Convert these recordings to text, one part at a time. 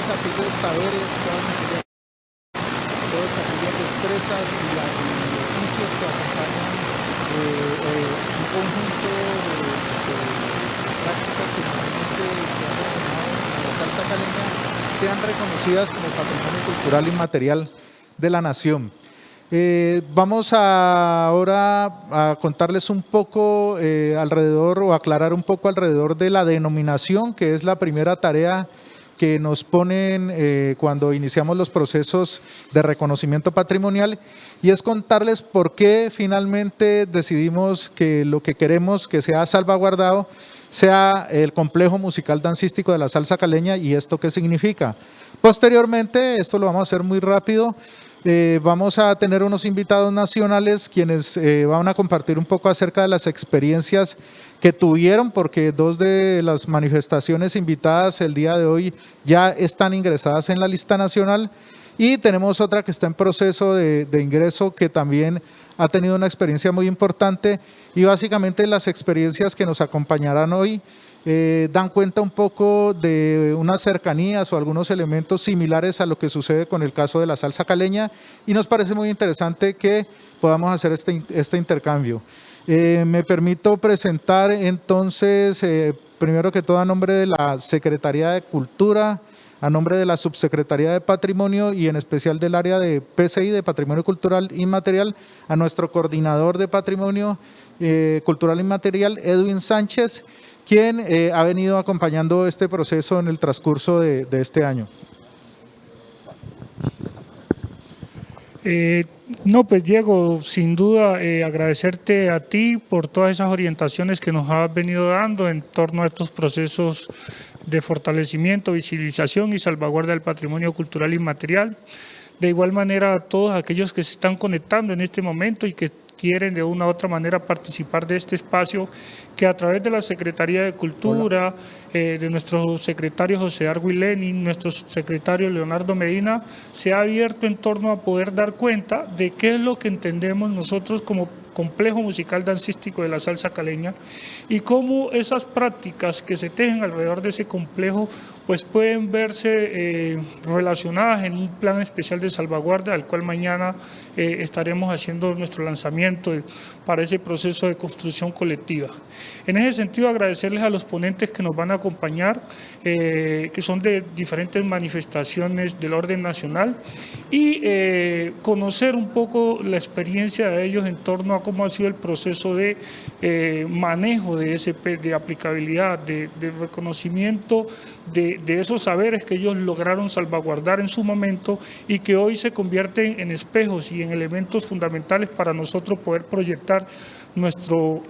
aquellos saberes, todas aquellas destrezas y oficios que acompañan un conjunto de prácticas que normalmente se han denominado como la salsa caleña sean reconocidas como patrimonio cultural inmaterial de la nación. Vamos ahora a contarles un poco alrededor o aclarar un poco alrededor de la denominación, que es la primera tarea que nos ponen cuando iniciamos los procesos de reconocimiento patrimonial, y es contarles por qué finalmente decidimos que lo que queremos que sea salvaguardado sea el complejo musical dancístico de la salsa caleña. ¿Y esto qué significa? Posteriormente, esto lo vamos a hacer muy rápido, vamos a tener unos invitados nacionales quienes van a compartir un poco acerca de las experiencias que tuvieron, porque dos de las manifestaciones invitadas el día de hoy ya están ingresadas en la lista nacional, y tenemos otra que está en proceso de ingreso que también ha tenido una experiencia muy importante, y básicamente las experiencias que nos acompañarán hoy dan cuenta un poco de unas cercanías o algunos elementos similares a lo que sucede con el caso de la salsa caleña, y nos parece muy interesante que podamos hacer este intercambio. Me permito presentar entonces, primero que todo a nombre de la Secretaría de Cultura, a nombre de la Subsecretaría de Patrimonio y en especial del área de PCI, de Patrimonio Cultural Inmaterial, a nuestro coordinador de Patrimonio Cultural Inmaterial, Edwin Sánchez, quien ha venido acompañando este proceso en el transcurso de este año. No, pues Diego, sin duda agradecerte a ti por todas esas orientaciones que nos has venido dando en torno a estos procesos de fortalecimiento, visibilización y salvaguarda del patrimonio cultural inmaterial. De igual manera a todos aquellos que se están conectando en este momento y que quieren de una u otra manera participar de este espacio que a través de la Secretaría de Cultura, de nuestro secretario José Darwin Lenin, nuestro secretario Leonardo Medina, se ha abierto en torno a poder dar cuenta de qué es lo que entendemos nosotros como complejo musical dancístico de la salsa caleña y cómo esas prácticas que se tejen alrededor de ese complejo pues pueden verse relacionadas en un plan especial de salvaguarda, al cual mañana estaremos haciendo nuestro lanzamiento para ese proceso de construcción colectiva. En ese sentido, agradecerles a los ponentes que nos van a acompañar, que son de diferentes manifestaciones del orden nacional, y conocer un poco la experiencia de ellos en torno a cómo ha sido el proceso de manejo de de aplicabilidad, de reconocimiento de esos saberes que ellos lograron salvaguardar en su momento y que hoy se convierten en espejos y en elementos fundamentales para nosotros poder proyectar nuestro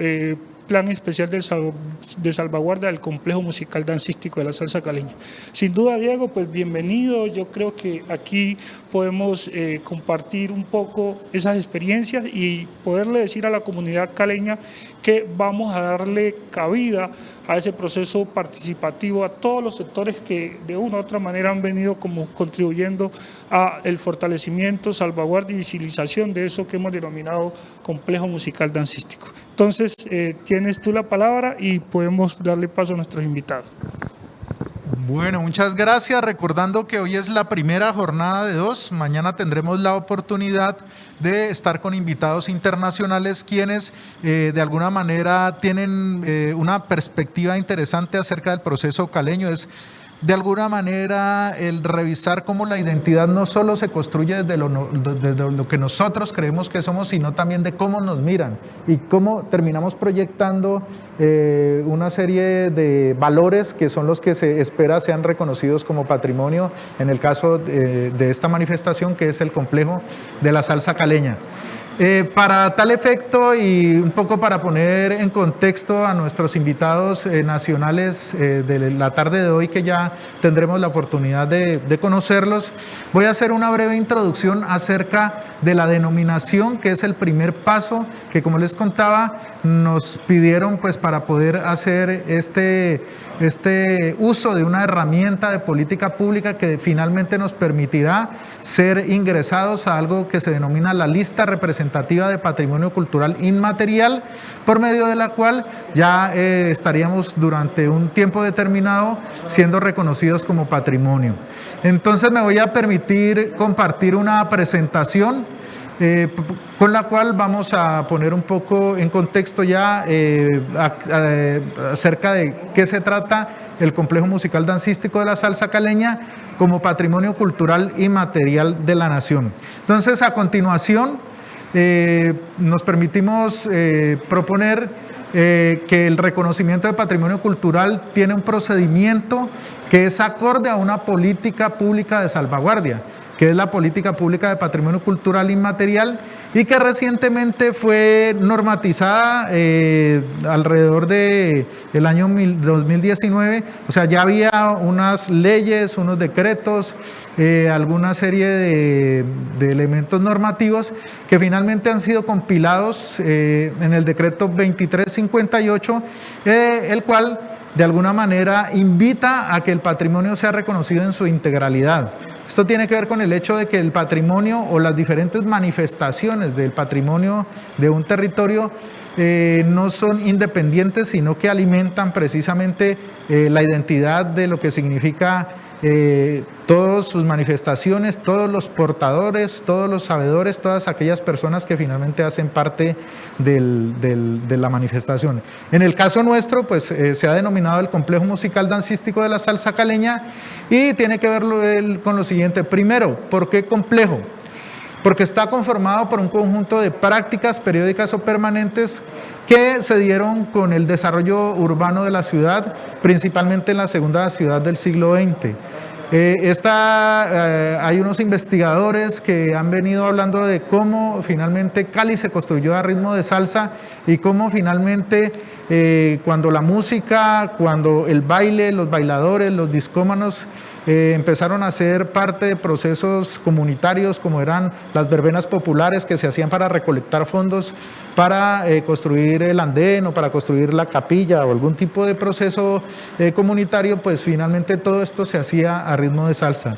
plan especial de salvaguarda del complejo musical dancístico de la salsa caleña. Sin duda, Diego, pues bienvenido. Yo creo que aquí podemos compartir un poco esas experiencias y poderle decir a la comunidad caleña que vamos a darle cabida a ese proceso participativo, a todos los sectores que de una u otra manera han venido como contribuyendo a el fortalecimiento, salvaguarda y visibilización de eso que hemos denominado complejo musical dancístico. Entonces, tienes tú la palabra y podemos darle paso a nuestros invitados. Bueno, muchas gracias. Recordando que hoy es la primera jornada de 2, mañana tendremos la oportunidad de estar con invitados internacionales quienes de alguna manera tienen una perspectiva interesante acerca del proceso caleño. Es de alguna manera el revisar cómo la identidad no solo se construye desde lo que nosotros creemos que somos, sino también de cómo nos miran y cómo terminamos proyectando una serie de valores que son los que se espera sean reconocidos como patrimonio, en el caso de esta manifestación que es el complejo de la salsa caleña. Para tal efecto y un poco para poner en contexto a nuestros invitados nacionales de la tarde de hoy, que ya tendremos la oportunidad de conocerlos, voy a hacer una breve introducción acerca de la denominación, que es el primer paso que, como les contaba, nos pidieron pues para poder hacer este uso de una herramienta de política pública que finalmente nos permitirá ser ingresados a algo que se denomina la lista representativa representativa de patrimonio cultural inmaterial, por medio de la cual ya estaríamos durante un tiempo determinado siendo reconocidos como patrimonio. Entonces me voy a permitir compartir una presentación con la cual vamos a poner un poco en contexto ya acerca de qué se trata el complejo musical dancístico de la salsa caleña como patrimonio cultural inmaterial de la nación. Entonces, a continuación, nos permitimos proponer que el reconocimiento de patrimonio cultural tiene un procedimiento que es acorde a una política pública de salvaguardia, que es la Política Pública de Patrimonio Cultural Inmaterial, y que recientemente fue normatizada alrededor del año 2019, o sea, ya había unas leyes, unos decretos, alguna serie de elementos normativos que finalmente han sido compilados en el decreto 2358, el cual de alguna manera invita a que el patrimonio sea reconocido en su integralidad. Esto tiene que ver con el hecho de que el patrimonio o las diferentes manifestaciones del patrimonio de un territorio no son independientes, sino que alimentan precisamente la identidad de lo que significa todas sus manifestaciones, todos los portadores, todos los sabedores, todas aquellas personas que finalmente hacen parte de la manifestación. En el caso nuestro, pues se ha denominado el complejo musical dancístico de la salsa caleña, y tiene que ver con lo siguiente. Primero, ¿por qué complejo? Porque está conformado por un conjunto de prácticas periódicas o permanentes que se dieron con el desarrollo urbano de la ciudad, principalmente en la segunda ciudad del siglo XX. Hay unos investigadores que han venido hablando de cómo finalmente Cali se construyó a ritmo de salsa, y cómo finalmente cuando la música, cuando el baile, los bailadores, los discómanos empezaron a ser parte de procesos comunitarios, como eran las verbenas populares que se hacían para recolectar fondos para construir el andén o para construir la capilla o algún tipo de proceso comunitario, pues finalmente todo esto se hacía a ritmo de salsa.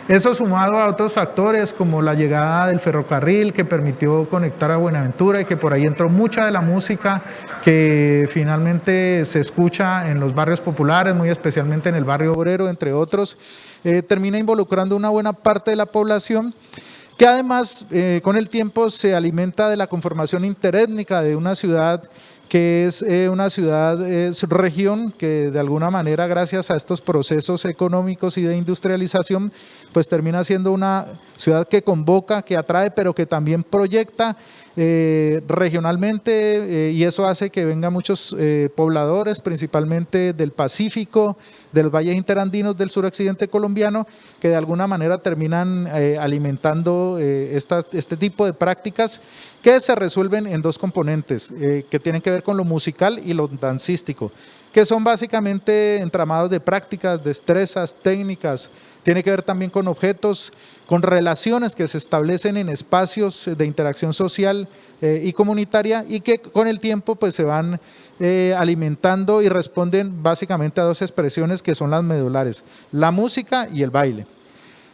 Eso sumado a otros factores como la llegada del ferrocarril, que permitió conectar a Buenaventura, y que por ahí entró mucha de la música que finalmente se escucha en los barrios populares, muy especialmente en el barrio obrero, entre otros, termina involucrando una buena parte de la población, que además con el tiempo se alimenta de la conformación interétnica de una ciudad que es una ciudad, región, que de alguna manera, gracias a estos procesos económicos y de industrialización, pues termina siendo una ciudad que convoca, que atrae, pero que también proyecta regionalmente, y eso hace que vengan muchos pobladores, principalmente del Pacífico, de los valles interandinos del suroccidente colombiano, que de alguna manera terminan alimentando este tipo de prácticas, que se resuelven en dos componentes, que tienen que ver con lo musical y lo dancístico, que son básicamente entramados de prácticas, destrezas, técnicas. Tiene que ver también con objetos, con relaciones que se establecen en espacios de interacción social y comunitaria, y que con el tiempo pues se van alimentando y responden básicamente a dos expresiones que son las medulares: la música y el baile.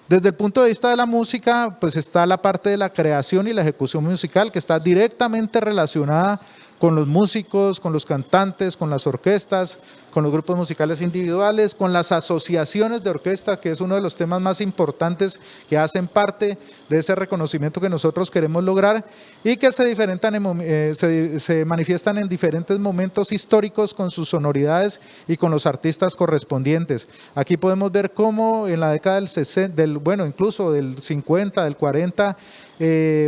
Desde el punto de vista de la música, pues está la parte de la creación y la ejecución musical, que está directamente relacionada con los músicos, con los cantantes, con las orquestas, con los grupos musicales individuales, con las asociaciones de orquesta, que es uno de los temas más importantes que hacen parte de ese reconocimiento que nosotros queremos lograr, y que se manifiestan en diferentes momentos históricos con sus sonoridades y con los artistas correspondientes. Aquí podemos ver cómo en la década del 60, incluso del 50, del 40,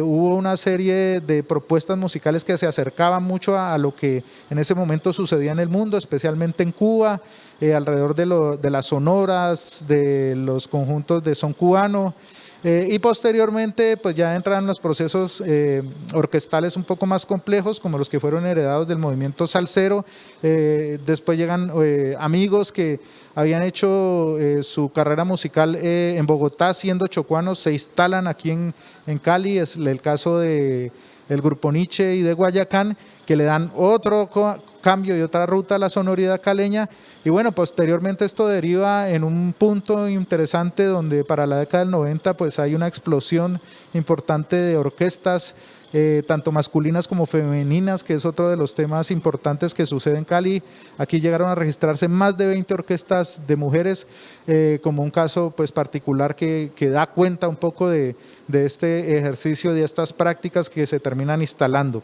hubo una serie de propuestas musicales que se acercaban mucho a lo que en ese momento sucedía en el mundo, especialmente en Cuba, alrededor de las sonoras, de los conjuntos de son cubano, y posteriormente pues ya entran los procesos orquestales un poco más complejos, como los que fueron heredados del movimiento salsero. Después llegan amigos que habían hecho su carrera musical en Bogotá siendo chocuanos, se instalan aquí en Cali. Es el caso del Grupo Nietzsche y de Guayacán, que le dan otro cambio y otra ruta a la sonoridad caleña. Y bueno, posteriormente esto deriva en un punto interesante donde para la década del 90 pues hay una explosión importante de orquestas tanto masculinas como femeninas, que es otro de los temas importantes que sucede en Cali. Aquí llegaron a registrarse más de 20 orquestas de mujeres, como un caso pues particular que da cuenta un poco de este ejercicio, de estas prácticas que se terminan instalando.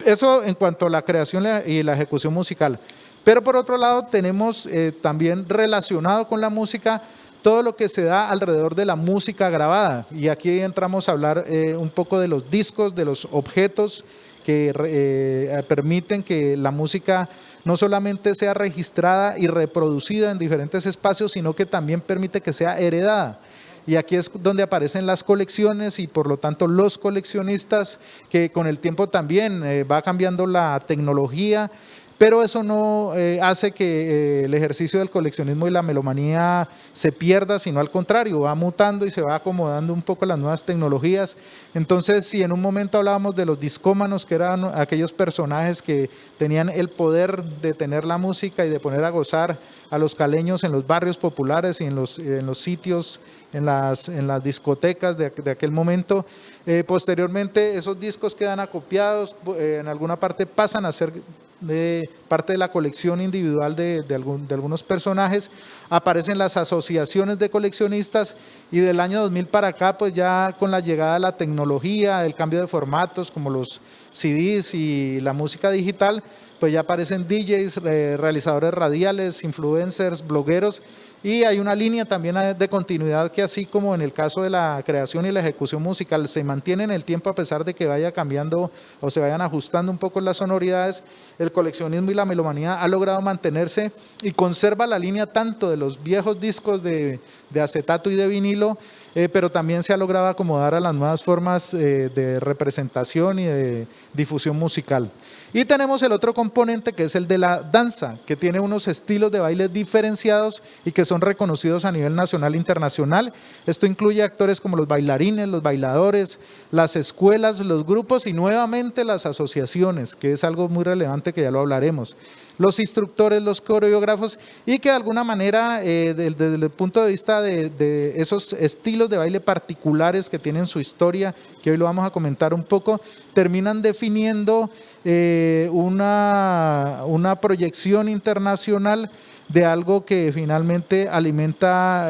Eso en cuanto a la creación y la ejecución musical. Pero por otro lado tenemos también relacionado con la música todo lo que se da alrededor de la música grabada. Y aquí entramos a hablar un poco de los discos, de los objetos que permiten que la música no solamente sea registrada y reproducida en diferentes espacios, sino que también permite que sea heredada. Y aquí es donde aparecen las colecciones y por lo tanto los coleccionistas, que con el tiempo también va cambiando la tecnología, pero eso no hace que el ejercicio del coleccionismo y la melomanía se pierda, sino al contrario, va mutando y se va acomodando un poco las nuevas tecnologías. Entonces, si en un momento hablábamos de los discómanos, que eran aquellos personajes que tenían el poder de tener la música y de poner a gozar a los caleños en los barrios populares y en los sitios, en las discotecas de aquel momento, posteriormente esos discos quedan acopiados, en alguna parte pasan a ser parte de la colección individual de algunos personajes, aparecen las asociaciones de coleccionistas y del año 2000 para acá, pues ya con la llegada de la tecnología, el cambio de formatos como los CDs y la música digital, pues ya aparecen DJs, realizadores radiales, influencers, blogueros, y hay una línea también de continuidad que, así como en el caso de la creación y la ejecución musical, se mantiene en el tiempo a pesar de que vaya cambiando o se vayan ajustando un poco las sonoridades. El coleccionismo y la melomanía ha logrado mantenerse y conserva la línea tanto de los viejos discos de acetato y de vinilo, pero también se ha logrado acomodar a las nuevas formas de representación y de difusión musical. Y tenemos el otro componente, que es el de la danza, que tiene unos estilos de baile diferenciados y que son reconocidos a nivel nacional e internacional. Esto incluye actores como los bailarines, los bailadores, las escuelas, los grupos y nuevamente las asociaciones, que es algo muy relevante que ya lo hablaremos. Los instructores, los coreógrafos, y que de alguna manera, desde el punto de vista de esos estilos de baile particulares que tienen su historia, que hoy lo vamos a comentar un poco, terminan definiendo una proyección internacional de algo que finalmente alimenta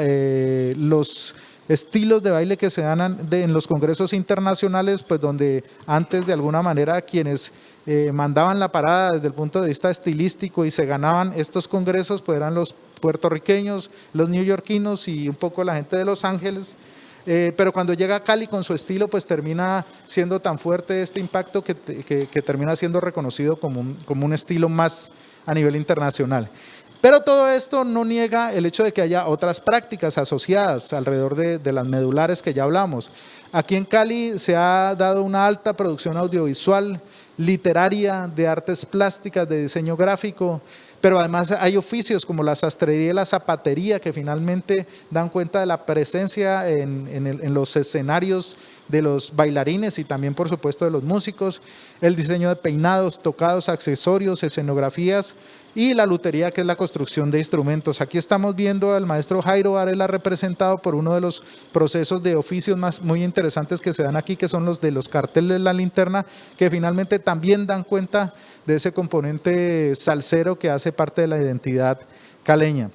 los estilos de baile que se dan en los congresos internacionales, pues donde antes de alguna manera quienes mandaban la parada desde el punto de vista estilístico y se ganaban estos congresos, pues eran los puertorriqueños, los neoyorquinos y un poco la gente de Los Ángeles. Pero cuando llega a Cali con su estilo, pues termina siendo tan fuerte este impacto que termina siendo reconocido como un estilo más a nivel internacional. Pero todo esto no niega el hecho de que haya otras prácticas asociadas alrededor de las medulares que ya hablamos. Aquí en Cali se ha dado una alta producción audiovisual, literaria, de artes plásticas, de diseño gráfico, pero además hay oficios como la sastrería y la zapatería que finalmente dan cuenta de la presencia en los escenarios de los bailarines y también por supuesto de los músicos, el diseño de peinados, tocados, accesorios, escenografías y la lutería, que es la construcción de instrumentos. Aquí estamos viendo al maestro Jairo Varela representado por uno de los procesos de oficios muy interesantes que se dan aquí, que son los de los carteles de la linterna, que finalmente también dan cuenta de ese componente salsero que hace parte de la identidad caleña.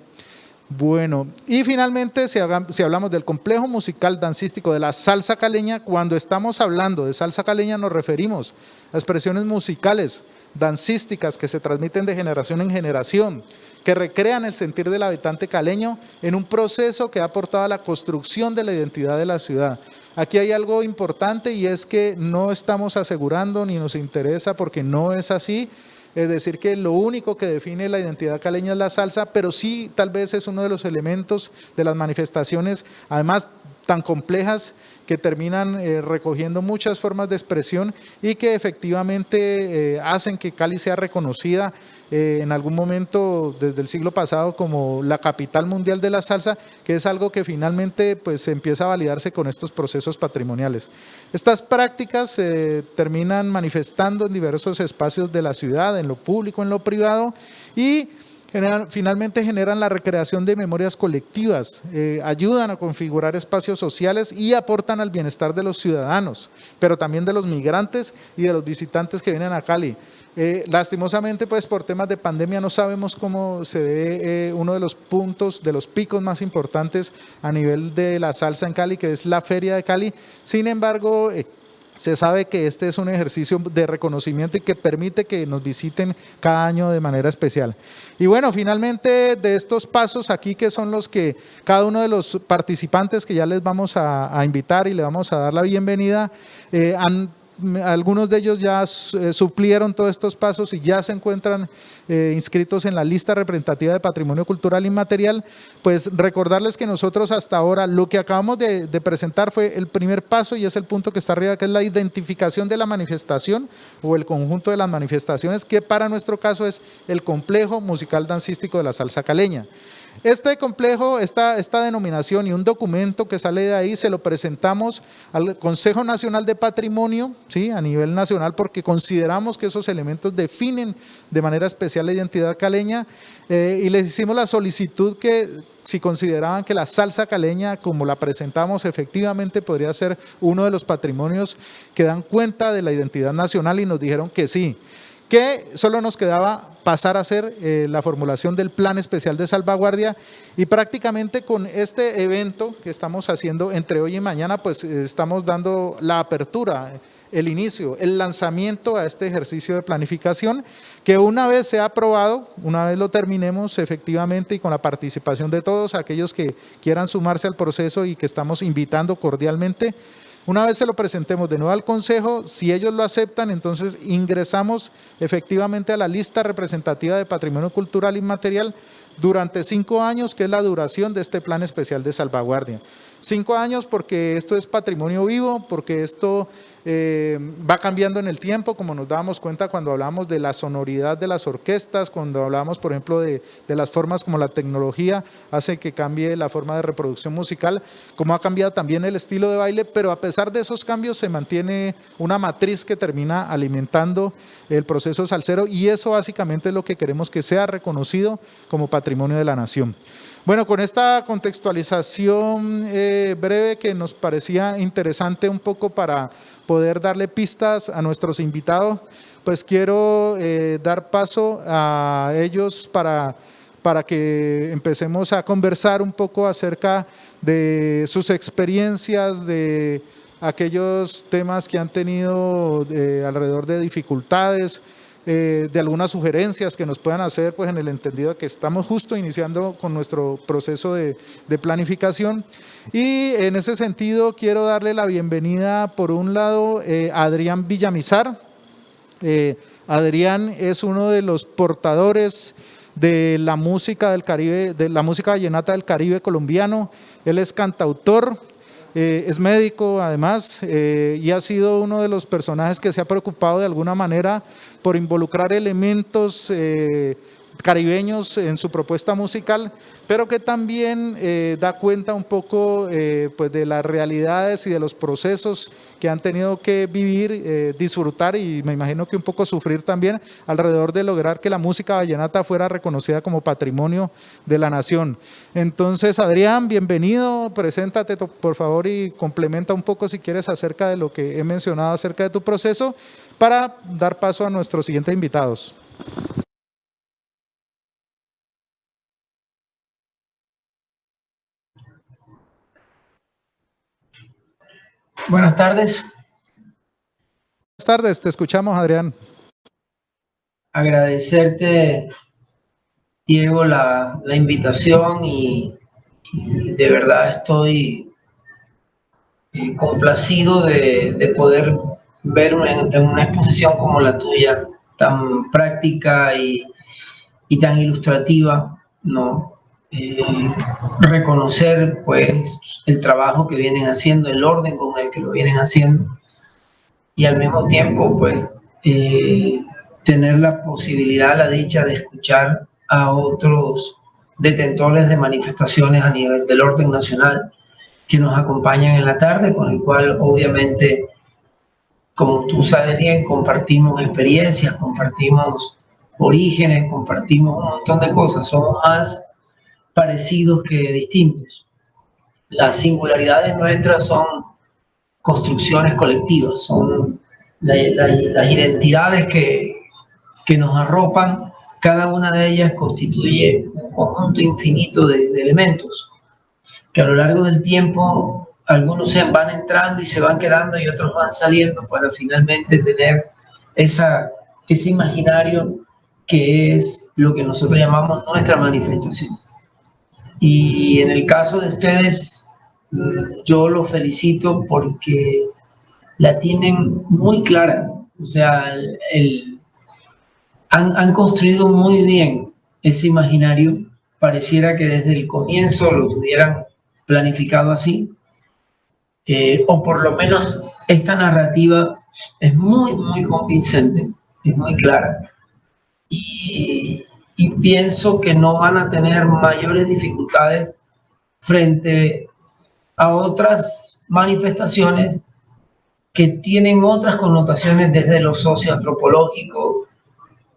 Bueno, y finalmente si hablamos del complejo musical dancístico de la salsa caleña, cuando estamos hablando de salsa caleña nos referimos a expresiones musicales, dancísticas que se transmiten de generación en generación, que recrean el sentir del habitante caleño en un proceso que ha aportado a la construcción de la identidad de la ciudad. Aquí hay algo importante y es que no estamos asegurando ni nos interesa, porque no es así, es decir, que lo único que define la identidad caleña es la salsa, pero sí tal vez es uno de los elementos de las manifestaciones, además tan complejas, que terminan recogiendo muchas formas de expresión y que efectivamente hacen que Cali sea reconocida en algún momento desde el siglo pasado como la capital mundial de la salsa, que es algo que finalmente pues empieza a validarse con estos procesos patrimoniales. Estas prácticas se terminan manifestando en diversos espacios de la ciudad, en lo público, en lo privado, y finalmente generan la recreación de memorias colectivas, ayudan a configurar espacios sociales y aportan al bienestar de los ciudadanos, pero también de los migrantes y de los visitantes que vienen a Cali. Lastimosamente, pues por temas de pandemia no sabemos cómo se ve uno de los puntos, de los picos más importantes a nivel de la salsa en Cali, que es la Feria de Cali. Sin embargo, se sabe que este es un ejercicio de reconocimiento y que permite que nos visiten cada año de manera especial. Y bueno, finalmente de estos pasos aquí, que son los que cada uno de los participantes que ya les vamos a invitar y le vamos a dar la bienvenida, algunos de ellos ya suplieron todos estos pasos y ya se encuentran inscritos en la lista representativa de Patrimonio Cultural Inmaterial. Pues recordarles que nosotros hasta ahora lo que acabamos de presentar fue el primer paso y es el punto que está arriba, que es la identificación de la manifestación o el conjunto de las manifestaciones, que para nuestro caso es el complejo musical dancístico de la salsa caleña. Este complejo, esta denominación y un documento que sale de ahí se lo presentamos al Consejo Nacional de Patrimonio, ¿sí?, a nivel nacional, porque consideramos que esos elementos definen de manera especial la identidad caleña, y les hicimos la solicitud que si consideraban que la salsa caleña, como la presentamos, efectivamente podría ser uno de los patrimonios que dan cuenta de la identidad nacional, y nos dijeron que sí, que solo nos quedaba pasar a hacer la formulación del plan especial de salvaguardia, y prácticamente con este evento que estamos haciendo entre hoy y mañana, pues estamos dando la apertura, el inicio, el lanzamiento a este ejercicio de planificación, que una vez sea aprobado, una vez lo terminemos efectivamente y con la participación de todos aquellos que quieran sumarse al proceso y que estamos invitando cordialmente, una vez se lo presentemos de nuevo al Consejo, si ellos lo aceptan, entonces ingresamos efectivamente a la lista representativa de Patrimonio Cultural Inmaterial durante 5 años, que es la duración de este plan especial de salvaguardia. 5 años porque esto es patrimonio vivo, porque esto va cambiando en el tiempo, como nos dábamos cuenta cuando hablamos de la sonoridad de las orquestas, cuando hablamos, por ejemplo, de las formas como la tecnología hace que cambie la forma de reproducción musical, como ha cambiado también el estilo de baile, pero a pesar de esos cambios se mantiene una matriz que termina alimentando el proceso salsero, y eso básicamente es lo que queremos que sea reconocido como patrimonio de la nación. Bueno, con esta contextualización breve que nos parecía interesante un poco para poder darle pistas a nuestros invitados, pues quiero dar paso a ellos para que empecemos a conversar un poco acerca de sus experiencias, de aquellos temas que han tenido alrededor de dificultades, de algunas sugerencias que nos puedan hacer, pues en el entendido de que estamos justo iniciando con nuestro proceso de planificación. Y en ese sentido quiero darle la bienvenida, por un lado, a Adrián Villamizar. Adrián es uno de los portadores de la música del Caribe, de la música vallenata del Caribe colombiano. Él es cantautor, es médico además, y ha sido uno de los personajes que se ha preocupado de alguna manera por involucrar elementos caribeños en su propuesta musical, pero que también da cuenta un poco pues de las realidades y de los procesos que han tenido que vivir, disfrutar y me imagino que un poco sufrir también alrededor de lograr que la música vallenata fuera reconocida como patrimonio de la nación. Entonces, Adrián, bienvenido, preséntate por favor y complementa un poco si quieres acerca de lo que he mencionado acerca de tu proceso para dar paso a nuestros siguientes invitados. Buenas tardes. Buenas tardes, te escuchamos, Adrián. Agradecerte, Diego, la invitación y de verdad estoy complacido de poder ver en una exposición como la tuya, tan práctica y tan ilustrativa, ¿no? Reconocer pues el trabajo que vienen haciendo, el orden con el que lo vienen haciendo, y al mismo tiempo pues tener la posibilidad, la dicha de escuchar a otros detentores de manifestaciones a nivel del orden nacional que nos acompañan en la tarde, con el cual obviamente, como tú sabes bien, compartimos experiencias, compartimos orígenes, compartimos un montón de cosas, somos más parecidos que distintos. Las singularidades nuestras son construcciones colectivas, son las identidades que nos arropan. Cada una de ellas constituye un conjunto infinito de elementos que a lo largo del tiempo algunos se van entrando y se van quedando y otros van saliendo para finalmente tener ese imaginario que es lo que nosotros llamamos nuestra manifestación. Y en el caso de ustedes, yo los felicito porque la tienen muy clara. O sea, han construido muy bien ese imaginario. Pareciera que desde el comienzo lo tuvieran planificado así. O por lo menos esta narrativa es muy, muy convincente, es muy clara. Y pienso que no van a tener mayores dificultades frente a otras manifestaciones que tienen otras connotaciones desde lo socioantropológico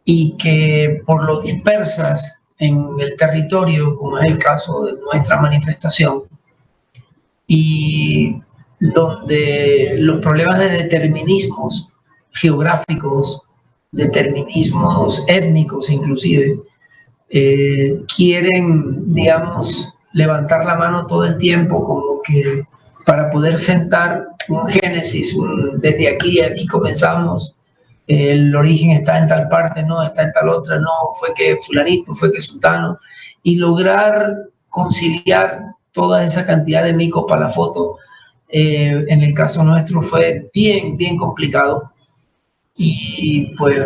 y que por lo dispersas en el territorio, como es el caso de nuestra manifestación, y donde los problemas de determinismos geográficos, determinismos étnicos inclusive, quieren, digamos, levantar la mano todo el tiempo como que para poder sentar un génesis, desde aquí comenzamos, el origen está en tal parte, no, está en tal otra, no, fue que fulanito, fue que sultano, y lograr conciliar toda esa cantidad de micos para la foto, en el caso nuestro fue bien, bien complicado. Y pues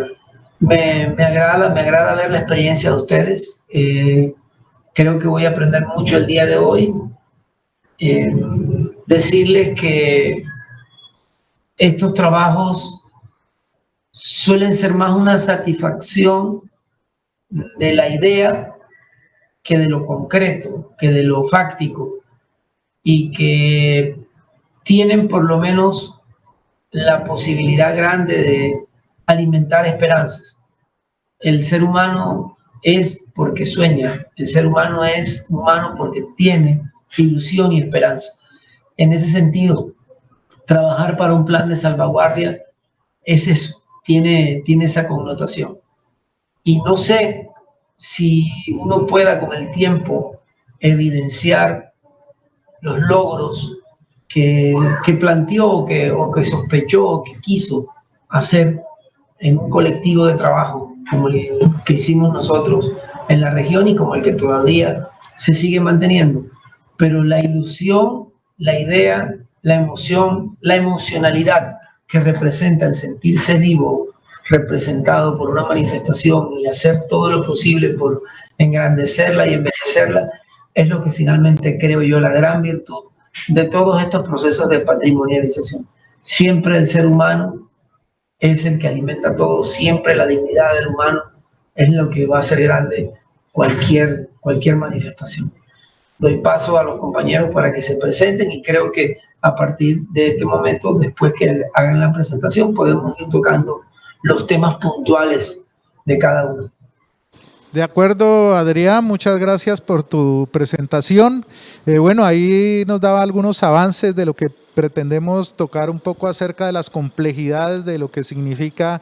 me agrada ver la experiencia de ustedes. Creo que voy a aprender mucho el día de hoy. Decirles que estos trabajos suelen ser más una satisfacción de la idea que de lo concreto, que de lo fáctico, y que tienen por lo menos la posibilidad grande de alimentar esperanzas. El ser humano es porque sueña, el ser humano es humano porque tiene ilusión y esperanza. En ese sentido, trabajar para un plan de salvaguardia es eso, tiene esa connotación. Y no sé si uno pueda con el tiempo evidenciar los logros que planteó o que sospechó o que quiso hacer en un colectivo de trabajo como el que hicimos nosotros en la región y como el que todavía se sigue manteniendo. Pero la ilusión, la idea, la emoción, la emocionalidad que representa el sentirse vivo, representado por una manifestación y hacer todo lo posible por engrandecerla y embellecerla, es lo que finalmente creo yo la gran virtud de todos estos procesos de patrimonialización. Siempre el ser humano es el que alimenta todo, siempre la dignidad del humano es lo que va a hacer grande cualquier manifestación. Doy paso a los compañeros para que se presenten y creo que a partir de este momento, después que hagan la presentación, podemos ir tocando los temas puntuales de cada uno. De acuerdo, Adrián, muchas gracias por tu presentación. Bueno, ahí nos daba algunos avances de lo que pretendemos tocar un poco acerca de las complejidades de lo que significa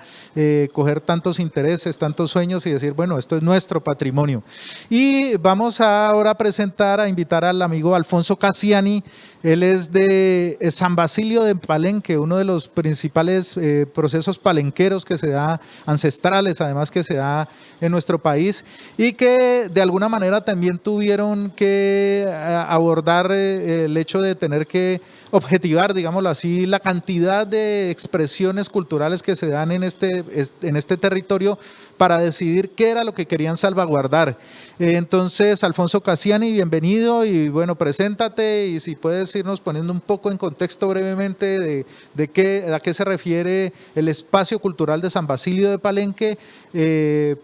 coger tantos intereses, tantos sueños y decir, bueno, esto es nuestro patrimonio. Y vamos ahora a invitar al amigo Alfonso Cassiani. Él es de San Basilio de Palenque, uno de los principales procesos palenqueros que se da, ancestrales además que se da en nuestro país, y que de alguna manera también tuvieron que abordar el hecho de tener que objetivar, digámoslo así, la cantidad de expresiones culturales que se dan en este territorio para decidir qué era lo que querían salvaguardar. Entonces, Alfonso Cassiani, bienvenido y bueno, preséntate y si puedes irnos poniendo un poco en contexto brevemente de a qué se refiere el espacio cultural de San Basilio de Palenque,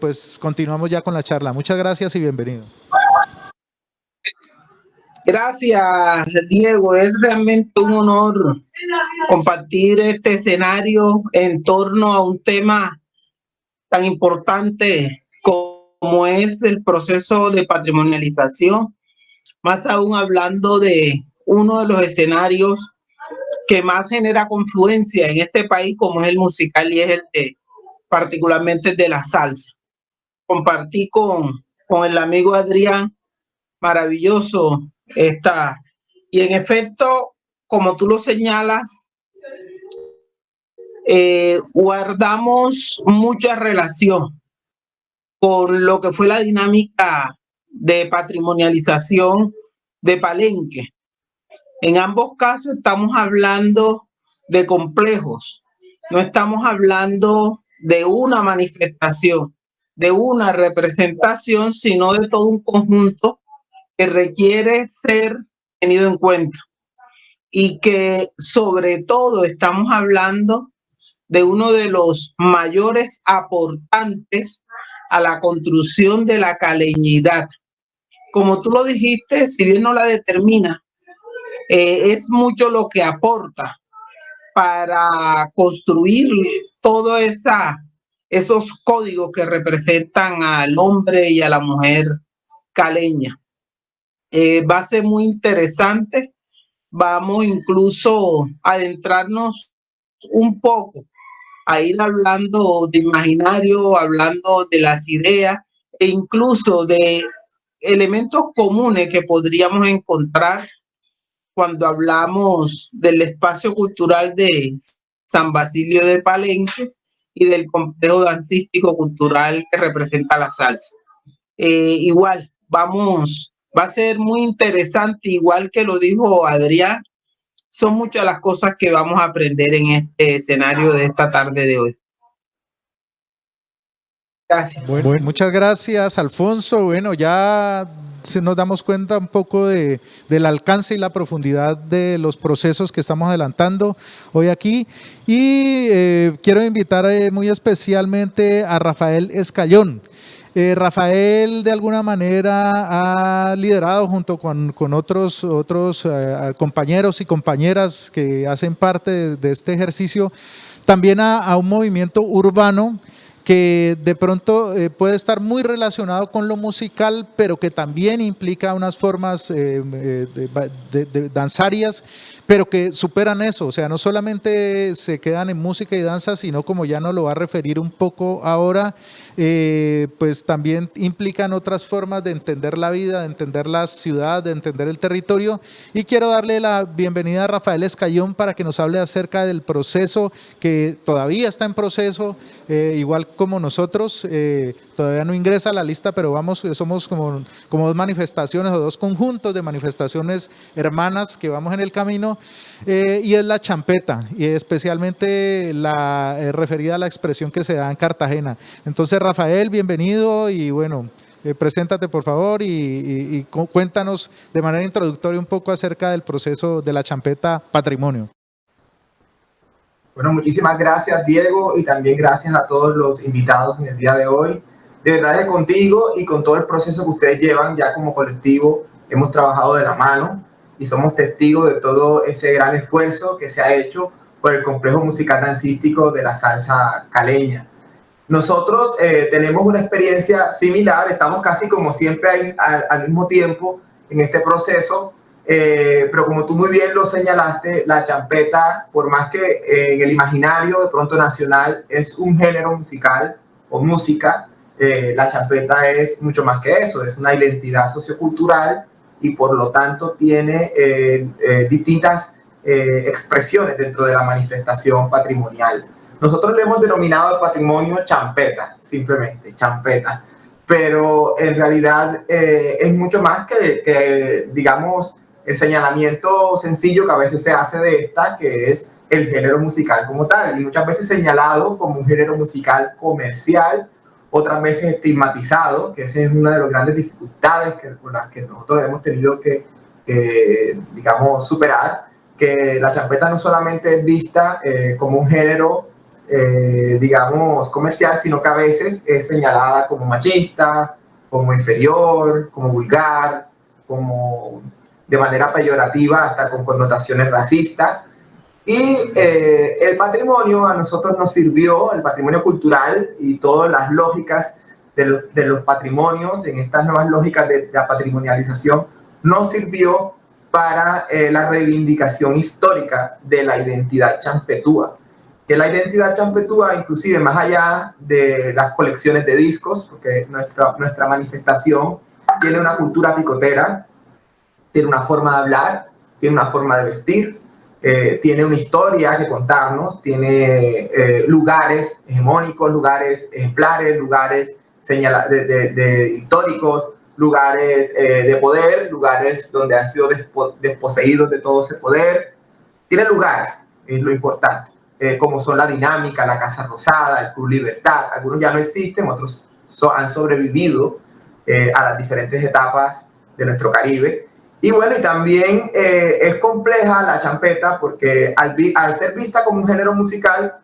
pues continuamos ya con la charla. Muchas gracias y bienvenido. Gracias, Diego. Es realmente un honor compartir este escenario en torno a un tema tan importante como es el proceso de patrimonialización, más aún hablando de uno de los escenarios que más genera confluencia en este país, como es el musical y es el de, particularmente el de la salsa. Compartí con el amigo Adrián, maravilloso esta, y en efecto, como tú lo señalas, guardamos mucha relación con lo que fue la dinámica de patrimonialización de Palenque. En ambos casos estamos hablando de complejos, no estamos hablando de una manifestación, de una representación, sino de todo un conjunto que requiere ser tenido en cuenta y que sobre todo estamos hablando de uno de los mayores aportantes a la construcción de la caleñidad. Como tú lo dijiste, si bien no la determina, es mucho lo que aporta para construir todo esos códigos que representan al hombre y a la mujer caleña. Va a ser muy interesante. Vamos incluso a adentrarnos un poco a ir hablando de imaginario, hablando de las ideas e incluso de elementos comunes que podríamos encontrar cuando hablamos del espacio cultural de San Basilio de Palenque y del complejo dancístico cultural que representa la salsa. Igual, va a ser muy interesante, igual que lo dijo Adrián, son muchas las cosas que vamos a aprender en este escenario de esta tarde de hoy. Gracias. Bueno, muchas gracias, Alfonso. Bueno, ya nos damos cuenta un poco del alcance y la profundidad de los procesos que estamos adelantando hoy aquí. Y quiero invitar muy especialmente a Rafael Escayón. Rafael de alguna manera ha liderado junto con otros compañeros y compañeras que hacen parte de este ejercicio también a un movimiento urbano que de pronto puede estar muy relacionado con lo musical, pero que también implica unas formas danzarias, pero que superan eso, o sea, no solamente se quedan en música y danza, sino como ya nos lo va a referir un poco ahora, pues también implican otras formas de entender la vida, de entender la ciudad, de entender el territorio, y quiero darle la bienvenida a Rafael Escayón para que nos hable acerca del proceso que todavía está en proceso, igual como nosotros, todavía no ingresa a la lista, pero somos como dos manifestaciones o dos conjuntos de manifestaciones hermanas que vamos en el camino, y es la champeta, y especialmente la referida a la expresión que se da en Cartagena. Entonces, Rafael, bienvenido y bueno, preséntate por favor y cuéntanos de manera introductoria un poco acerca del proceso de la champeta Patrimonio. Bueno, muchísimas gracias, Diego, y también gracias a todos los invitados en el día de hoy. De verdad que contigo y con todo el proceso que ustedes llevan ya como colectivo hemos trabajado de la mano y somos testigos de todo ese gran esfuerzo que se ha hecho por el complejo musical dancístico de la salsa caleña. Nosotros tenemos una experiencia similar, estamos casi como siempre al mismo tiempo en este proceso, pero como tú muy bien lo señalaste, la champeta, por más que en el imaginario de pronto nacional es un género musical o música, la champeta es mucho más que eso, es una identidad sociocultural y por lo tanto tiene distintas expresiones dentro de la manifestación patrimonial. Nosotros le hemos denominado al patrimonio champeta, simplemente champeta, pero en realidad es mucho más que digamos, el señalamiento sencillo que a veces se hace de esta, que es el género musical como tal, y muchas veces señalado como un género musical comercial, otras veces estigmatizado, que esa es una de las grandes dificultades con las que nosotros hemos tenido que digamos, superar, que la champeta no solamente es vista como un género, digamos, comercial, sino que a veces es señalada como machista, como inferior, como vulgar, como de manera peyorativa, hasta con connotaciones racistas. Y el patrimonio a nosotros nos sirvió, el patrimonio cultural y todas las lógicas de los patrimonios, en estas nuevas lógicas de la patrimonialización, nos sirvió para la reivindicación histórica de la identidad champetúa. Que la identidad champetúa, inclusive más allá de las colecciones de discos, porque nuestra manifestación tiene una cultura picotera, tiene una forma de hablar, tiene una forma de vestir, tiene una historia que contarnos, tiene lugares hegemónicos, lugares ejemplares, lugares históricos, lugares de poder, lugares donde han sido desposeídos de todo ese poder. Tiene lugares, es lo importante, como son la Dinámica, la Casa Rosada, el Club Libertad. Algunos ya no existen, otros han sobrevivido a las diferentes etapas de nuestro Caribe. Y bueno, y también es compleja la champeta porque al ser vista como un género musical,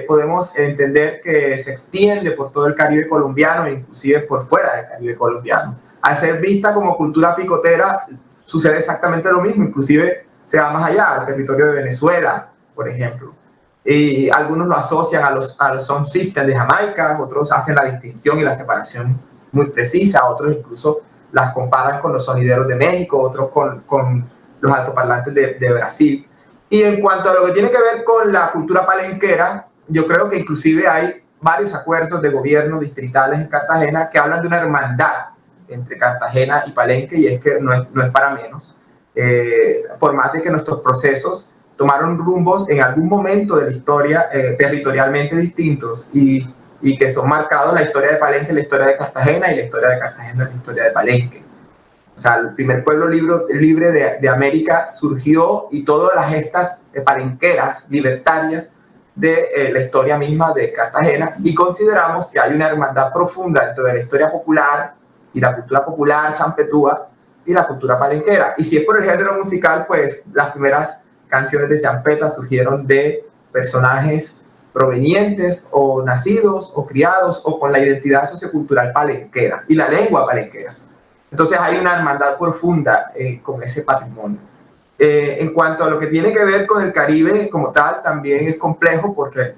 podemos entender que se extiende por todo el Caribe colombiano e inclusive por fuera del Caribe colombiano. Al ser vista como cultura picotera, sucede exactamente lo mismo, inclusive se va más allá, al territorio de Venezuela, por ejemplo. Y algunos lo asocian a los sound systems de Jamaica, otros hacen la distinción y la separación muy precisa, otros incluso las comparan con los sonideros de México, otros con los altoparlantes de Brasil. Y en cuanto a lo que tiene que ver con la cultura palenquera, yo creo que inclusive hay varios acuerdos de gobierno distritales en Cartagena que hablan de una hermandad entre Cartagena y Palenque, y es que no es para menos. Por más de que nuestros procesos tomaron rumbos en algún momento de la historia territorialmente distintos y que son marcados, la historia de Palenque, la historia de Cartagena, y la historia de Cartagena, la historia de Palenque. O sea, el primer pueblo libre de América surgió, y todas las gestas palenqueras, libertarias, de la historia misma de Cartagena, y consideramos que hay una hermandad profunda dentro de la historia popular y la cultura popular champetúa y la cultura palenquera. Y si es por el género musical, pues las primeras canciones de champeta surgieron de personajes provenientes o nacidos o criados o con la identidad sociocultural palenquera y la lengua palenquera. Entonces hay una hermandad profunda con ese patrimonio. En cuanto a lo que tiene que ver con el Caribe como tal, también es complejo porque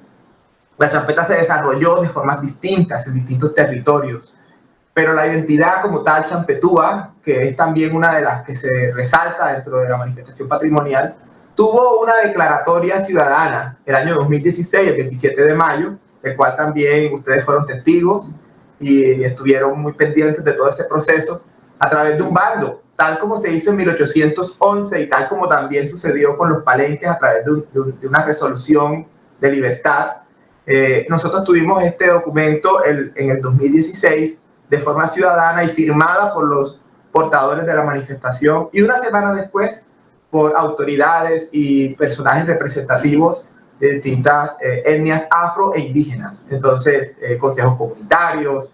la champeta se desarrolló de formas distintas en distintos territorios, pero la identidad como tal champetúa, que es también una de las que se resalta dentro de la manifestación patrimonial, tuvo una declaratoria ciudadana el año 2016, el 27 de mayo, el cual también ustedes fueron testigos y estuvieron muy pendientes de todo ese proceso, a través de un bando, tal como se hizo en 1811 y tal como también sucedió con los palenques a través de una resolución de libertad. Nosotros tuvimos este documento en el 2016 de forma ciudadana y firmada por los portadores de la manifestación, y una semana después por autoridades y personajes representativos de distintas etnias afro e indígenas. Entonces, consejos comunitarios,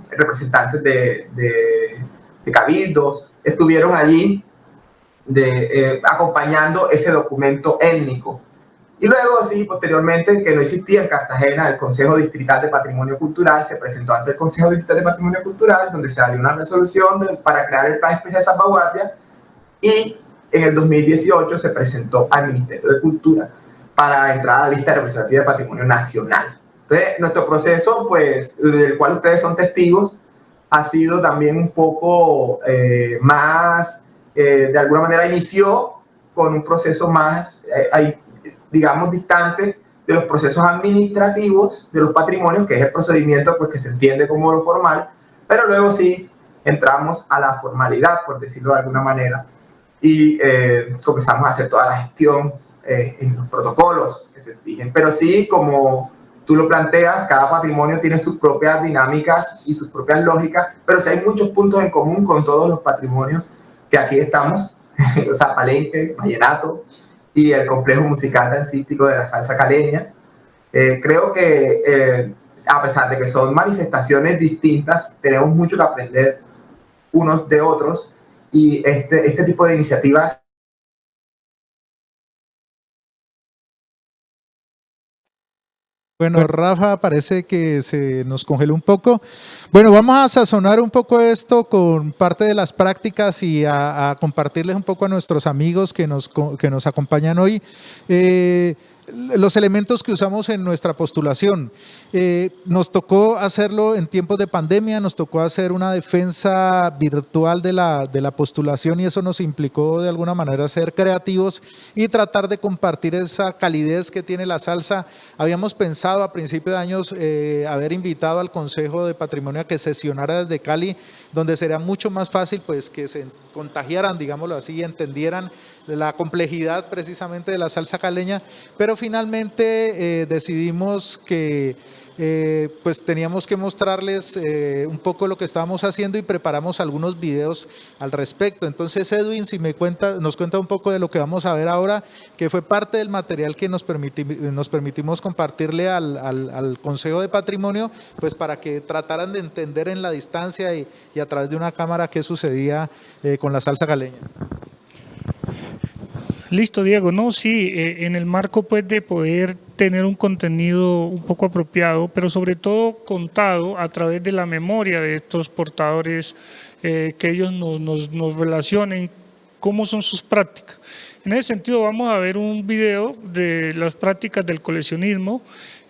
representantes de cabildos, estuvieron allí acompañando ese documento étnico. Y luego, sí, posteriormente, que no existía en Cartagena el Consejo Distrital de Patrimonio Cultural, se presentó ante el Consejo Distrital de Patrimonio Cultural, donde se salió una resolución para crear el Plan Especial de Salvaguardia, y en el 2018 se presentó al Ministerio de Cultura para entrar a la lista representativa de Patrimonio Nacional. Entonces, nuestro proceso, pues, del cual ustedes son testigos, ha sido también un poco más, de alguna manera inició con un proceso más, digamos, distante de los procesos administrativos de los patrimonios, que es el procedimiento pues, que se entiende como lo formal, pero luego sí entramos a la formalidad, por decirlo de alguna manera, y comenzamos a hacer toda la gestión en los protocolos que se exigen. Pero sí, como tú lo planteas, cada patrimonio tiene sus propias dinámicas y sus propias lógicas, pero sí hay muchos puntos en común con todos los patrimonios que aquí estamos, o sea, Palenque, Vallenato y el complejo musical dancístico de la salsa caleña. Creo que a pesar de que son manifestaciones distintas, tenemos mucho que aprender unos de otros, y este tipo de iniciativas Bueno, Rafa, parece que se nos congeló un poco. Bueno, vamos a sazonar un poco esto con parte de las prácticas y a compartirles un poco a nuestros amigos que nos acompañan hoy. Los elementos que usamos en nuestra postulación. Nos tocó hacerlo en tiempos de pandemia, nos tocó hacer una defensa virtual de la postulación y eso nos implicó de alguna manera ser creativos y tratar de compartir esa calidez que tiene la salsa. Habíamos pensado a principios de años haber invitado al Consejo de Patrimonio a que sesionara desde Cali, donde sería mucho más fácil pues que se contagiaran, digámoslo así, y entendieran la complejidad precisamente de la salsa caleña, pero finalmente decidimos que pues teníamos que mostrarles un poco lo que estábamos haciendo y preparamos algunos videos al respecto. Entonces, Edwin, si nos cuenta un poco de lo que vamos a ver ahora, que fue parte del material que nos permitimos compartirle al Consejo de Patrimonio, pues para que trataran de entender en la distancia y a través de una cámara qué sucedía con la salsa caleña. Listo, Diego. No, sí, en el marco pues de poder tener un contenido un poco apropiado, pero sobre todo contado a través de la memoria de estos portadores, que ellos nos relacionen cómo son sus prácticas. En ese sentido vamos a ver un video de las prácticas del coleccionismo,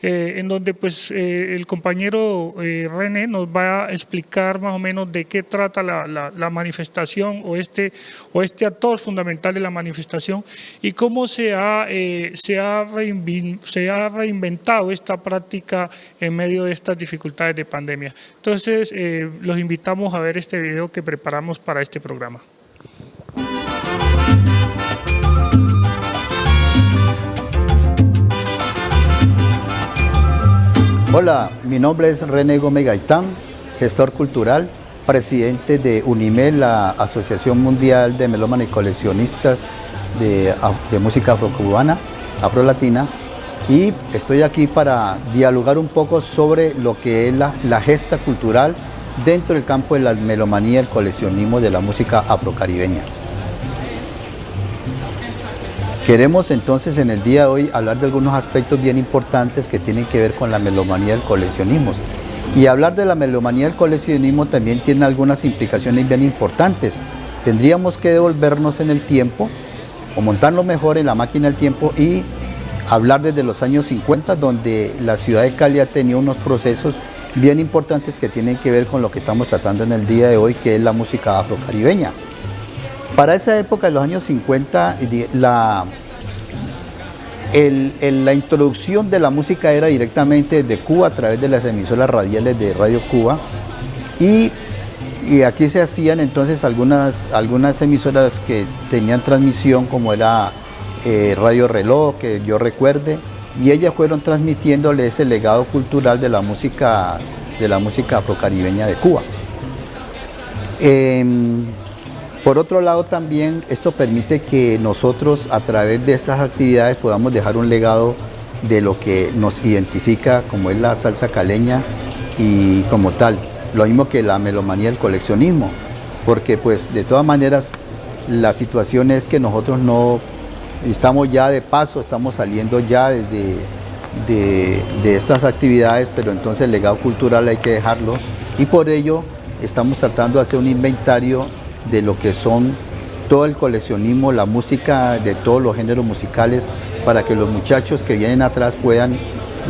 en donde pues el compañero René nos va a explicar más o menos de qué trata la manifestación o este actor fundamental de la manifestación y cómo se ha reinventado esta práctica en medio de estas dificultades de pandemia. Entonces los invitamos a ver este video que preparamos para este programa. Hola, mi nombre es René Gómez Gaitán, gestor cultural, presidente de UNIMEL, la Asociación Mundial de Melómanos y Coleccionistas de Música Afrocubana, Afrolatina, y estoy aquí para dialogar un poco sobre lo que es la gesta cultural dentro del campo de la melomanía y el coleccionismo de la música afrocaribeña. Queremos entonces en el día de hoy hablar de algunos aspectos bien importantes que tienen que ver con la melomanía y el coleccionismo. Y hablar de la melomanía y el coleccionismo también tiene algunas implicaciones bien importantes. Tendríamos que devolvernos en el tiempo o montarlo mejor en la máquina del tiempo y hablar desde los años 50, donde la ciudad de Cali ha tenido unos procesos bien importantes que tienen que ver con lo que estamos tratando en el día de hoy, que es la música afrocaribeña. Para esa época, de los años 50, la introducción de la música era directamente desde Cuba a través de las emisoras radiales de Radio Cuba y aquí se hacían entonces algunas emisoras que tenían transmisión, como era Radio Reloj, que yo recuerde, y ellas fueron transmitiéndole ese legado cultural de la música afrocaribeña de Cuba. Por otro lado también esto permite que nosotros a través de estas actividades podamos dejar un legado de lo que nos identifica como es la salsa caleña y como tal, lo mismo que la melomanía y el coleccionismo, porque pues de todas maneras la situación es que nosotros no estamos ya de paso, estamos saliendo ya de estas actividades, pero entonces el legado cultural hay que dejarlo y por ello estamos tratando de hacer un inventario de lo que son todo el coleccionismo, la música de todos los géneros musicales, para que los muchachos que vienen atrás puedan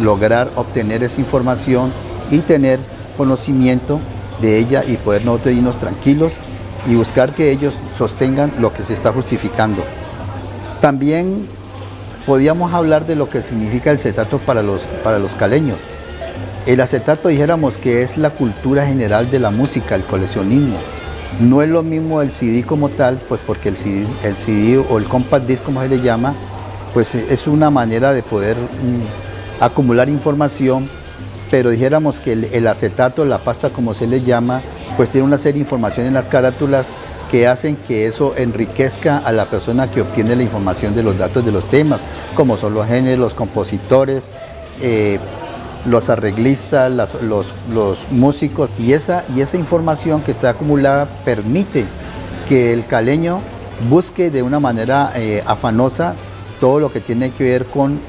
lograr obtener esa información y tener conocimiento de ella y poder nosotros irnos tranquilos y buscar que ellos sostengan lo que se está justificando. También podíamos hablar de lo que significa el acetato para los caleños. El acetato dijéramos que es la cultura general de la música, el coleccionismo. No es lo mismo el CD como tal, pues porque el CD o el compact disc, como se le llama, pues es una manera de poder acumular información, pero dijéramos que el acetato, la pasta como se le llama, pues tiene una serie de información en las carátulas que hacen que eso enriquezca a la persona que obtiene la información de los datos de los temas, como son los géneros, los compositores, los arreglistas, los músicos, y esa información que está acumulada permite que el caleño busque de una manera afanosa todo lo que tiene que ver con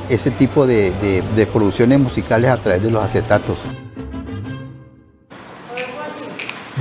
ese tipo de producciones musicales a través de los acetatos.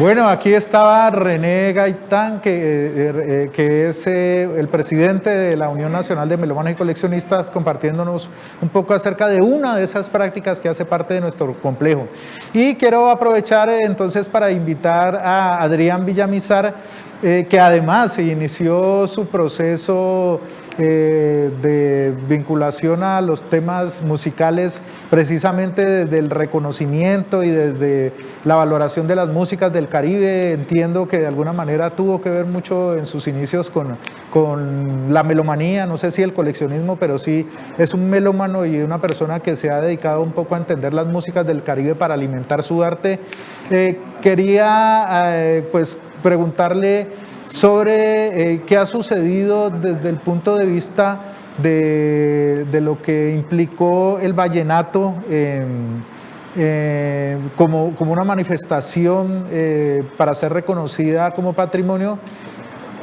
Bueno, aquí estaba René Gaitán, que es el presidente de la Unión Nacional de Melómanos y Coleccionistas, compartiéndonos un poco acerca de una de esas prácticas que hace parte de nuestro complejo. Y quiero aprovechar entonces para invitar a Adrián Villamizar, que además inició su proceso de vinculación a los temas musicales precisamente desde el reconocimiento y desde la valoración de las músicas del Caribe. Entiendo que de alguna manera tuvo que ver mucho en sus inicios con la melomanía, no sé si el coleccionismo, pero sí es un melómano y una persona que se ha dedicado un poco a entender las músicas del Caribe para alimentar su arte. Quería pues preguntarle sobre qué ha sucedido desde el punto de vista de lo que implicó el vallenato como una manifestación para ser reconocida como patrimonio,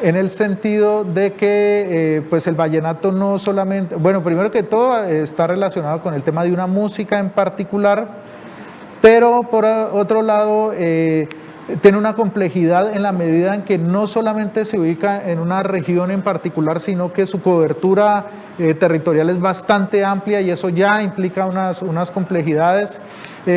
en el sentido de que pues el vallenato no solamente, bueno, primero que todo está relacionado con el tema de una música en particular, pero por otro lado tiene una complejidad en la medida en que no solamente se ubica en una región en particular, sino que su cobertura territorial es bastante amplia y eso ya implica unas complejidades.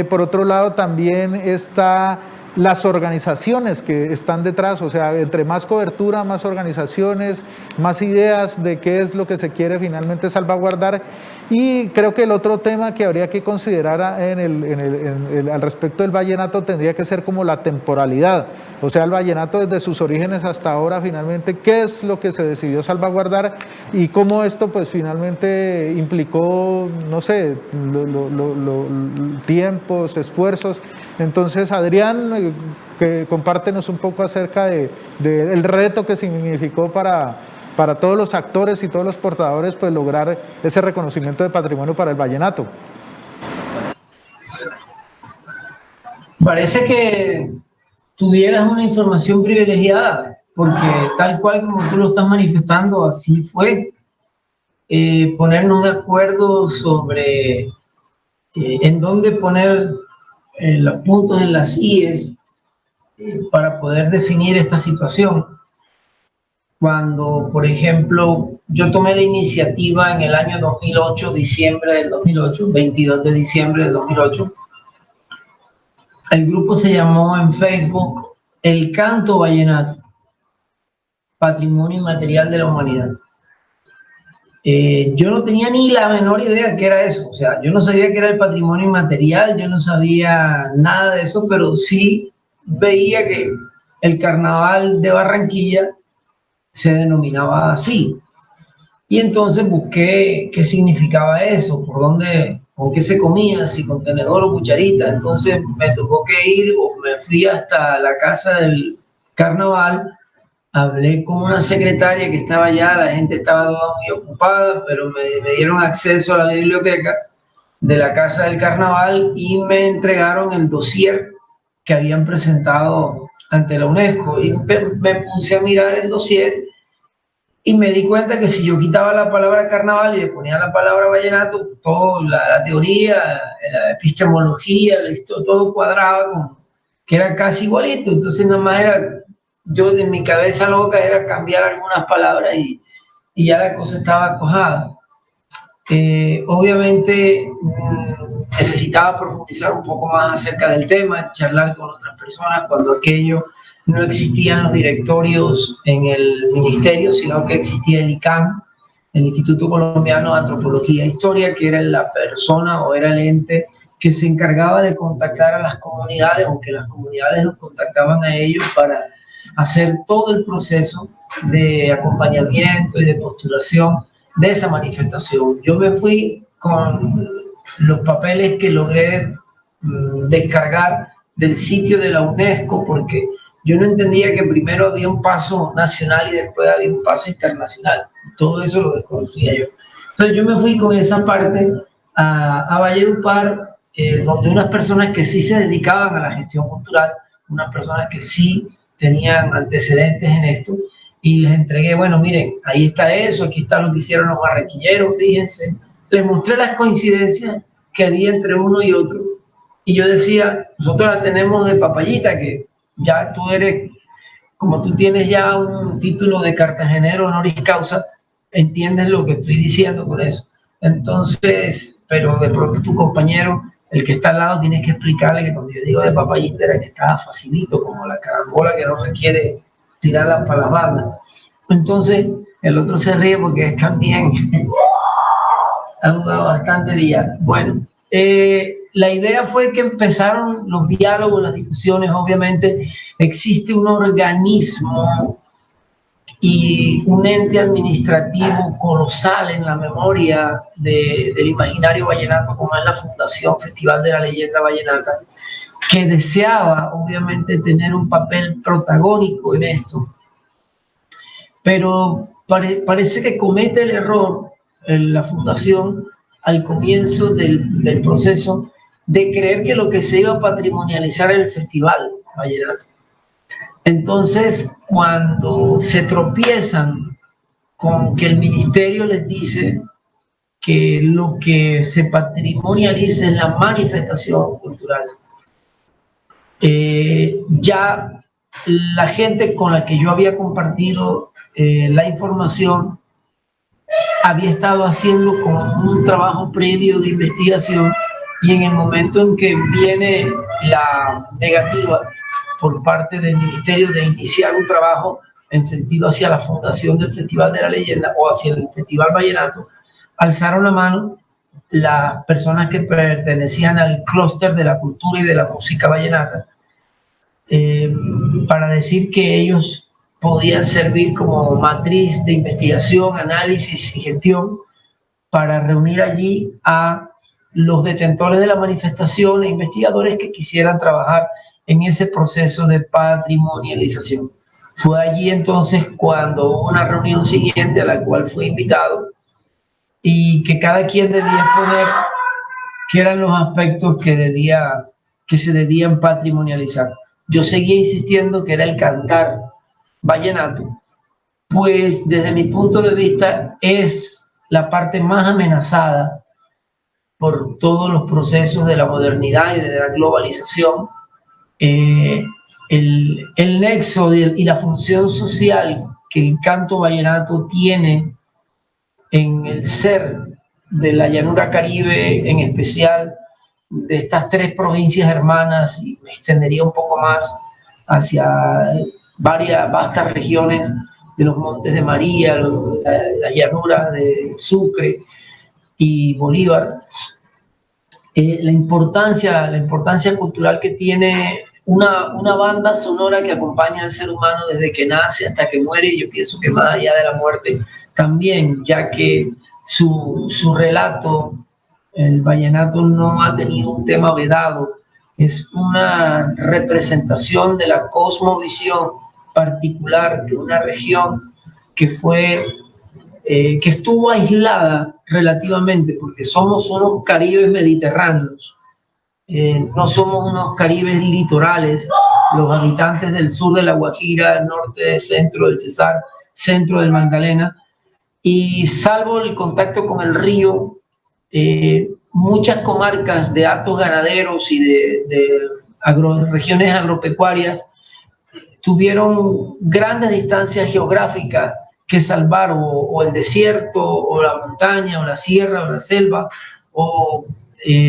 Por otro lado, también está las organizaciones que están detrás, o sea, entre más cobertura, más organizaciones, más ideas de qué es lo que se quiere finalmente salvaguardar. Y creo que el otro tema que habría que considerar al respecto del vallenato tendría que ser como la temporalidad, o sea, el vallenato desde sus orígenes hasta ahora, finalmente, qué es lo que se decidió salvaguardar y cómo esto pues finalmente implicó, no sé, tiempos, esfuerzos. Entonces, Adrián, compártenos un poco acerca del reto que significó para todos los actores y todos los portadores pues lograr ese reconocimiento de patrimonio para el vallenato. Parece que tuvieras una información privilegiada, porque tal cual como tú lo estás manifestando, así fue. Ponernos de acuerdo sobre en dónde poner los puntos en las IES para poder definir esta situación. Cuando, por ejemplo, yo tomé la iniciativa en el año 2008, diciembre del 2008, 22 de diciembre del 2008, el grupo se llamó en Facebook El Canto Vallenato, Patrimonio Inmaterial de la Humanidad. Yo no tenía ni la menor idea qué era eso, o sea, yo no sabía qué era el patrimonio inmaterial, yo no sabía nada de eso, pero sí veía que el carnaval de Barranquilla se denominaba así. Y entonces busqué qué significaba eso, por dónde, con qué se comía, si con tenedor o cucharita. Entonces me tocó que ir, o me fui hasta la casa del carnaval, hablé con una secretaria que estaba allá, la gente estaba toda muy ocupada, pero me dieron acceso a la biblioteca de la casa del carnaval y me entregaron el dossier que habían presentado ante la UNESCO. Y me puse a mirar el dossier y me di cuenta que si yo quitaba la palabra carnaval y le ponía la palabra vallenato, toda la teoría, la epistemología, todo cuadraba, como que era casi igualito. Entonces nada más era, yo de mi cabeza loca era cambiar algunas palabras y ya la cosa estaba cuajada. Obviamente necesitaba profundizar un poco más acerca del tema, charlar con otras personas cuando aquello no existían los directorios en el ministerio, sino que existía el ICAM, el Instituto Colombiano de Antropología e Historia, que era la persona o era el ente que se encargaba de contactar a las comunidades, aunque las comunidades nos contactaban a ellos para hacer todo el proceso de acompañamiento y de postulación de esa manifestación. Yo me fui con los papeles que logré descargar del sitio de la UNESCO, porque yo no entendía que primero había un paso nacional y después había un paso internacional. Todo eso lo desconocía yo. Entonces yo me fui con esa parte a Valledupar, donde unas personas que sí se dedicaban a la gestión cultural, unas personas que sí tenían antecedentes en esto, y les entregué, bueno, miren, ahí está eso, aquí está lo que hicieron los barranquilleros, fíjense, les mostré las coincidencias que había entre uno y otro. Y yo decía, nosotros la tenemos de papayita, que ya tú eres, como tú tienes ya un título de cartagenero honoris causa, entiendes lo que estoy diciendo con eso. Entonces, pero de pronto tu compañero, el que está al lado, tienes que explicarle que cuando yo digo de papayita era que estaba facilito, como la carambola que no requiere tirarla para las bandas. Entonces, el otro se ríe porque es también ha jugado bastante billar. Bueno, la idea fue que empezaron los diálogos, las discusiones. Obviamente existe un organismo y un ente administrativo colosal en la memoria del imaginario vallenato, como es la Fundación Festival de la Leyenda Vallenata, que deseaba obviamente tener un papel protagónico en esto, pero parece que comete el error en la fundación al comienzo del proceso de creer que lo que se iba a patrimonializar era el Festival Vallenato. Entonces, cuando se tropiezan con que el ministerio les dice que lo que se patrimonializa es la manifestación cultural, ya la gente con la que yo había compartido la información había estado haciendo como un trabajo previo de investigación, y en el momento en que viene la negativa por parte del ministerio de iniciar un trabajo en sentido hacia la fundación del Festival de la Leyenda o hacia el Festival Vallenato, alzaron la mano las personas que pertenecían al clúster de la cultura y de la música vallenata, para decir que ellos podían servir como matriz de investigación, análisis y gestión para reunir allí a los detentores de la manifestación e investigadores que quisieran trabajar en ese proceso de patrimonialización. Fue allí entonces cuando hubo una reunión siguiente a la cual fui invitado y que cada quien debía exponer qué eran los aspectos que se debían patrimonializar. Yo seguía insistiendo que era el cantar vallenato, pues desde mi punto de vista es la parte más amenazada por todos los procesos de la modernidad y de la globalización. El nexo y la función social que el canto vallenato tiene en el ser de la llanura caribe, en especial de estas 3 provincias hermanas, y me extendería un poco más hacia varias vastas regiones de los Montes de María, la llanura de Sucre y Bolívar. La importancia cultural que tiene una banda sonora que acompaña al ser humano desde que nace hasta que muere, y yo pienso que más allá de la muerte también, ya que su relato, el vallenato, no ha tenido un tema vedado, es una representación de la cosmovisión particular de una región que estuvo aislada relativamente, porque somos unos caribes mediterráneos, no somos unos caribes litorales, los habitantes del sur de la Guajira, norte, centro del Cesar, centro del Magdalena, y salvo el contacto con el río, muchas comarcas de hatos ganaderos y de regiones agropecuarias tuvieron grandes distancias geográficas que salvar, o el desierto, o la montaña, o la sierra, o la selva, o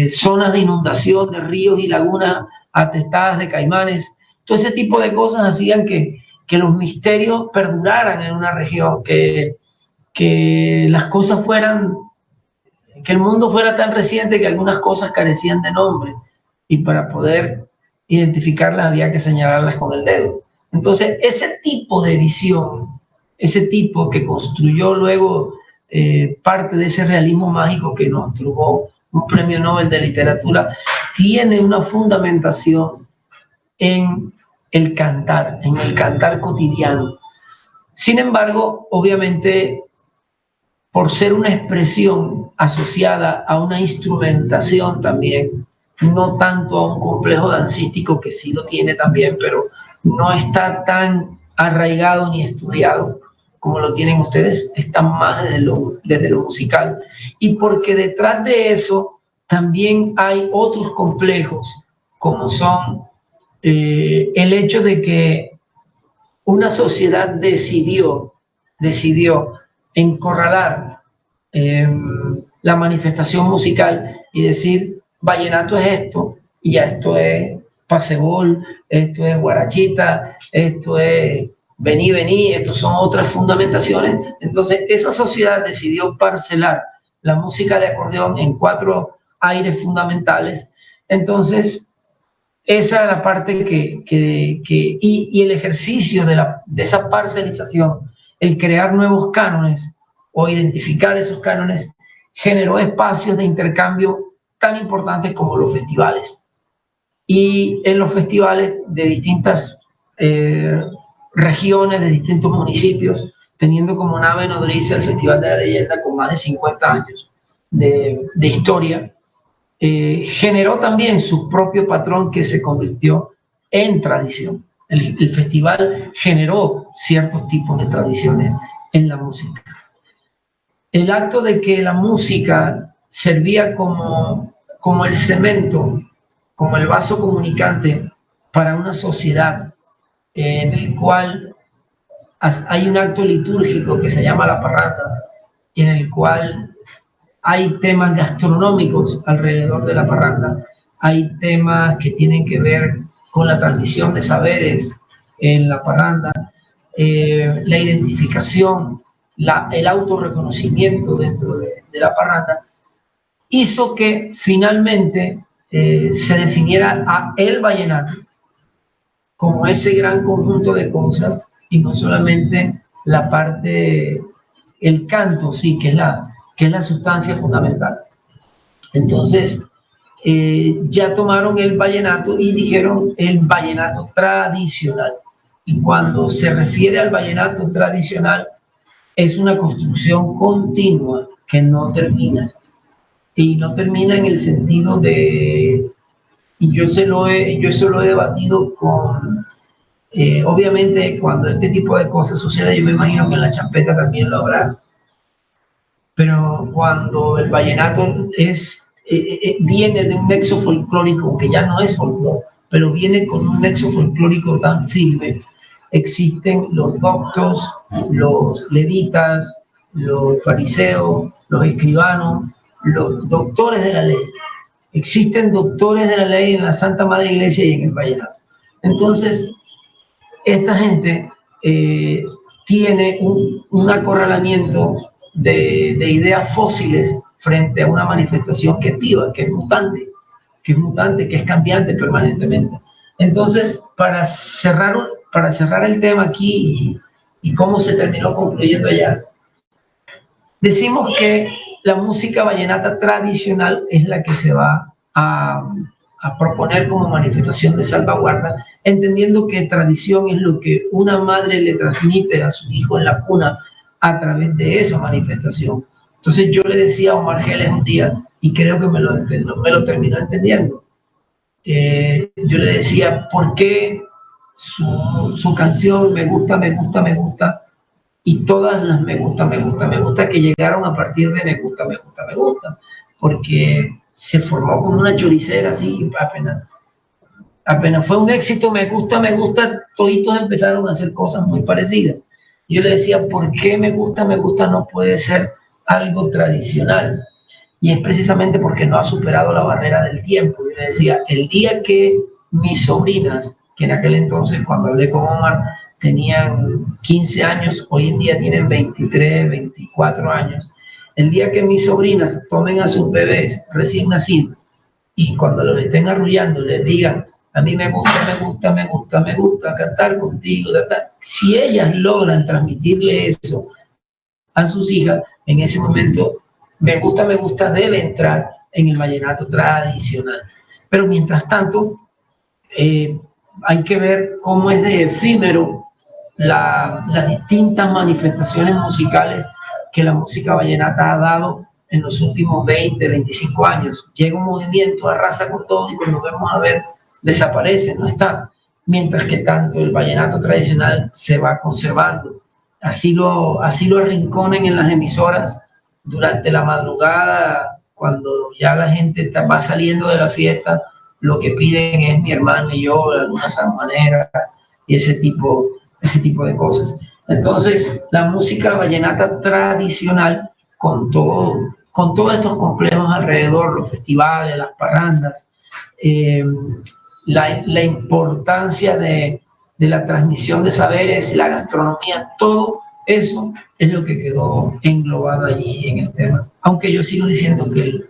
zonas de inundación de ríos y lagunas atestadas de caimanes. Todo ese tipo de cosas hacían que los misterios perduraran en una región, que las cosas fueran, que el mundo fuera tan reciente que algunas cosas carecían de nombre, y para poder identificarlas había que señalarlas con el dedo. Entonces, ese tipo de visión, ese tipo que construyó luego parte de ese realismo mágico que nos otorgó un premio Nobel de literatura, tiene una fundamentación en el cantar cotidiano. Sin embargo, obviamente, por ser una expresión asociada a una instrumentación también, no tanto a un complejo dancístico, que sí lo tiene también, pero no está tan arraigado ni estudiado, como lo tienen ustedes, está más desde lo musical, y porque detrás de eso también hay otros complejos, como son el hecho de que una sociedad decidió encorralar la manifestación musical y decir, vallenato es esto, y ya esto es pasebol, esto es guarachita, esto es vení, vení, estos son otras fundamentaciones. Entonces, esa sociedad decidió parcelar la música de acordeón en 4 aires fundamentales. Entonces, esa es la parte y el ejercicio de esa parcelización, el crear nuevos cánones o identificar esos cánones, generó espacios de intercambio tan importantes como los festivales. Y en los festivales de distintas regiones, de distintos municipios, teniendo como nave nodriza el Festival de la Leyenda con más de 50 años de historia, generó también su propio patrón que se convirtió en tradición. El festival generó ciertos tipos de tradiciones en la música. El acto de que la música servía como el cemento, como el vaso comunicante para una sociedad en el cual hay un acto litúrgico que se llama la parranda, en el cual hay temas gastronómicos alrededor de la parranda, hay temas que tienen que ver con la transmisión de saberes en la parranda, la identificación, el autorreconocimiento dentro de la parranda, hizo que finalmente se definiera a el vallenato como ese gran conjunto de cosas y no solamente la parte, el canto, sí, que es la sustancia fundamental. Entonces, ya tomaron el vallenato y dijeron el vallenato tradicional. Y cuando se refiere al vallenato tradicional, es una construcción continua que no termina. Y no termina en el sentido de, y yo eso lo he debatido con, obviamente cuando este tipo de cosas sucede, yo me imagino que en la champeta también lo habrá, pero cuando el vallenato viene de un nexo folclórico que ya no es folclore, pero viene con un nexo folclórico tan firme, existen los doctos, los levitas, los fariseos, los escribanos, los doctores de la ley. Existen doctores de la ley en la Santa Madre Iglesia y en el vallenato. Entonces, esta gente tiene un acorralamiento de ideas fósiles frente a una manifestación que es viva, que es mutante, que es cambiante permanentemente. Entonces, para cerrar el tema aquí y cómo se terminó concluyendo allá, decimos que la música vallenata tradicional es la que se va a proponer como manifestación de salvaguarda, entendiendo que tradición es lo que una madre le transmite a su hijo en la cuna a través de esa manifestación. Entonces yo le decía a Omar Geles un día, y creo que me lo terminó entendiendo, yo le decía, ¿por qué su canción Me gusta, me gusta, me gusta, y todas las me gusta, me gusta, me gusta que llegaron a partir de me gusta, me gusta, me gusta? Porque se formó como una choricera así, apenas fue un éxito, me gusta, toditos empezaron a hacer cosas muy parecidas. Yo le decía, ¿por qué me gusta no puede ser algo tradicional? Y es precisamente porque no ha superado la barrera del tiempo. Yo le decía, el día que mis sobrinas, que en aquel entonces cuando hablé con Omar tenían 15 años, hoy en día tienen 23, 24 años, el día que mis sobrinas tomen a sus bebés recién nacidos y cuando los estén arrullando les digan, a mí me gusta, me gusta, me gusta, me gusta cantar contigo, si ellas logran transmitirle eso a sus hijas, en ese momento me gusta debe entrar en el vallenato tradicional. Pero mientras tanto, hay que ver cómo es de efímero las distintas manifestaciones musicales que la música vallenata ha dado en los últimos 20, 25 años. Llega un movimiento, arrasa con todo y cuando vemos a ver, desaparece, no está. Mientras que tanto el vallenato tradicional se va conservando. así lo arrinconen en las emisoras durante la madrugada, cuando ya la gente va saliendo de la fiesta, lo que piden es mi hermano y yo, alguna sanjuanera y ese tipo de cosas. Entonces, la música vallenata tradicional, con todos estos complejos alrededor, los festivales, las parrandas, la importancia de la transmisión de saberes, la gastronomía, todo eso es lo que quedó englobado allí en el tema. Aunque yo sigo diciendo que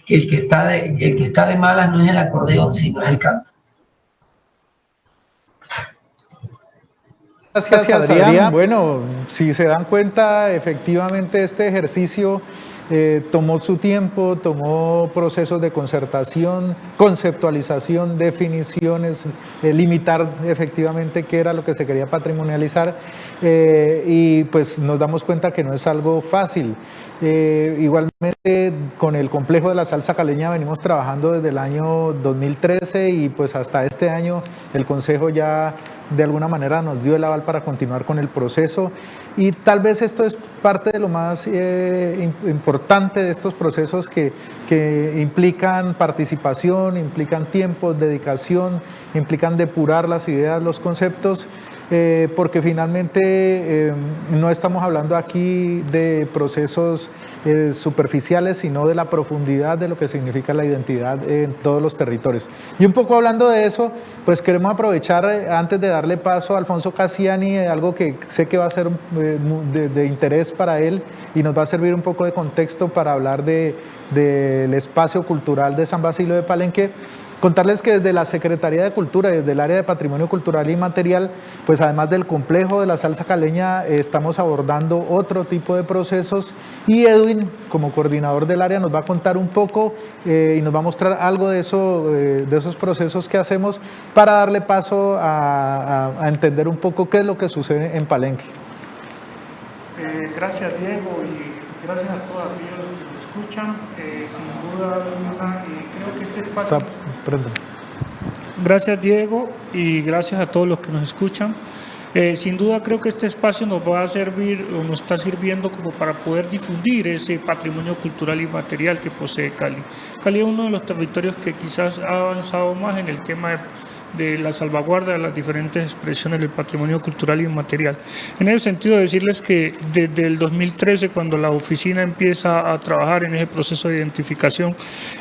el que está de malas no es el acordeón, sino es el canto. Gracias, Adrián. Bueno, si se dan cuenta, efectivamente este ejercicio tomó su tiempo, tomó procesos de concertación, conceptualización, definiciones, limitar efectivamente qué era lo que se quería patrimonializar, y pues nos damos cuenta que no es algo fácil. Igualmente con el complejo de la salsa caleña venimos trabajando desde el año 2013 y pues hasta este año el Consejo ya de alguna manera nos dio el aval para continuar con el proceso, y tal vez esto es parte de lo más importante de estos procesos que implican participación, implican tiempo, dedicación, implican depurar las ideas, los conceptos, porque finalmente no estamos hablando aquí de procesos superficiales, sino de la profundidad de lo que significa la identidad en todos los territorios. Y un poco hablando de eso, pues queremos aprovechar, antes de darle paso a Alfonso Cassiani, algo que sé que va a ser de interés para él y nos va a servir un poco de contexto para hablar del espacio cultural de San Basilio de Palenque. Contarles que desde la Secretaría de Cultura, desde el área de Patrimonio Cultural y Inmaterial, pues además del complejo de la salsa caleña, estamos abordando otro tipo de procesos, y Edwin, como coordinador del área, nos va a contar un poco y nos va a mostrar algo de esos procesos que hacemos para darle paso a entender un poco qué es lo que sucede en Palenque. Gracias, Diego, y gracias a todos aquellos que nos escuchan. Sin duda alguna, creo que este espacio... Gracias, Diego, y gracias a todos los que nos escuchan. Sin duda creo que este espacio nos va a servir, o nos está sirviendo como para poder difundir ese patrimonio cultural y material que posee Cali. Cali es uno de los territorios que quizás ha avanzado más en el tema de la salvaguarda de las diferentes expresiones del patrimonio cultural y inmaterial. En ese sentido, decirles que desde el 2013, cuando la oficina empieza a trabajar en ese proceso de identificación,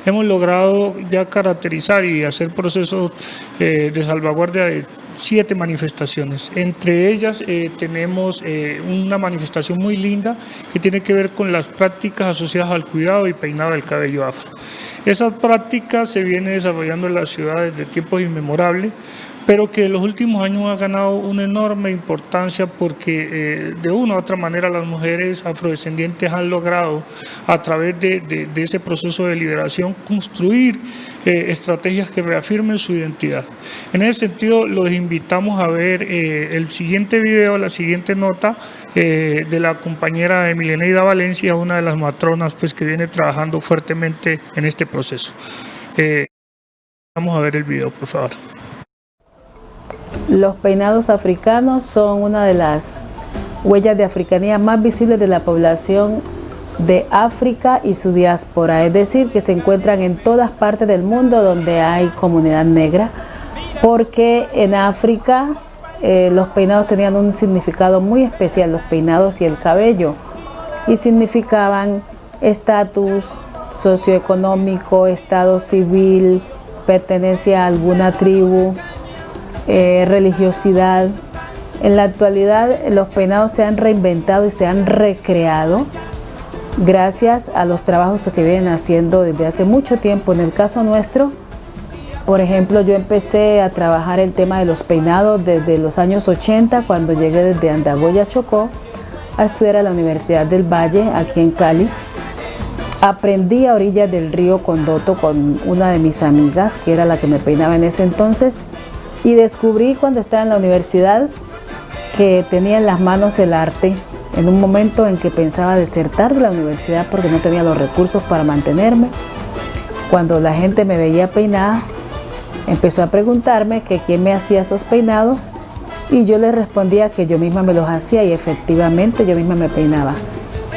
hemos logrado ya caracterizar y hacer procesos de salvaguardia de 7 manifestaciones. Entre ellas tenemos una manifestación muy linda que tiene que ver con las prácticas asociadas al cuidado y peinado del cabello afro. Esas prácticas se vienen desarrollando en la ciudad desde tiempos inmemorables, pero que en los últimos años ha ganado una enorme importancia porque de una u otra manera las mujeres afrodescendientes han logrado, a través de ese proceso de liberación, construir estrategias que reafirmen su identidad. En ese sentido, los invitamos a ver el siguiente video, la siguiente nota de la compañera Emileneida Valencia, una de las matronas pues, que viene trabajando fuertemente en este proceso. Vamos a ver el video, por favor. Los peinados africanos son una de las huellas de africanía más visibles de la población de África y su diáspora, es decir, que se encuentran en todas partes del mundo donde hay comunidad negra, porque en África los peinados tenían un significado muy especial, los peinados y el cabello, y significaban estatus socioeconómico, estado civil, pertenencia a alguna tribu, religiosidad. En la actualidad los peinados se han reinventado y se han recreado gracias a los trabajos que se vienen haciendo desde hace mucho tiempo. En el caso nuestro, por ejemplo, yo empecé a trabajar el tema de los peinados desde los años 80, cuando llegué desde Andagoya, Chocó, a estudiar a la Universidad del Valle, aquí en Cali. Aprendí a orillas del río Condoto con una de mis amigas, que era la que me peinaba en ese entonces, y descubrí cuando estaba en la universidad que tenía en las manos el arte, en un momento en que pensaba desertar de la universidad porque no tenía los recursos para mantenerme. Cuando la gente me veía peinada, empezó a preguntarme que quién me hacía esos peinados, Y yo les respondía que yo misma me los hacía y efectivamente yo misma me peinaba.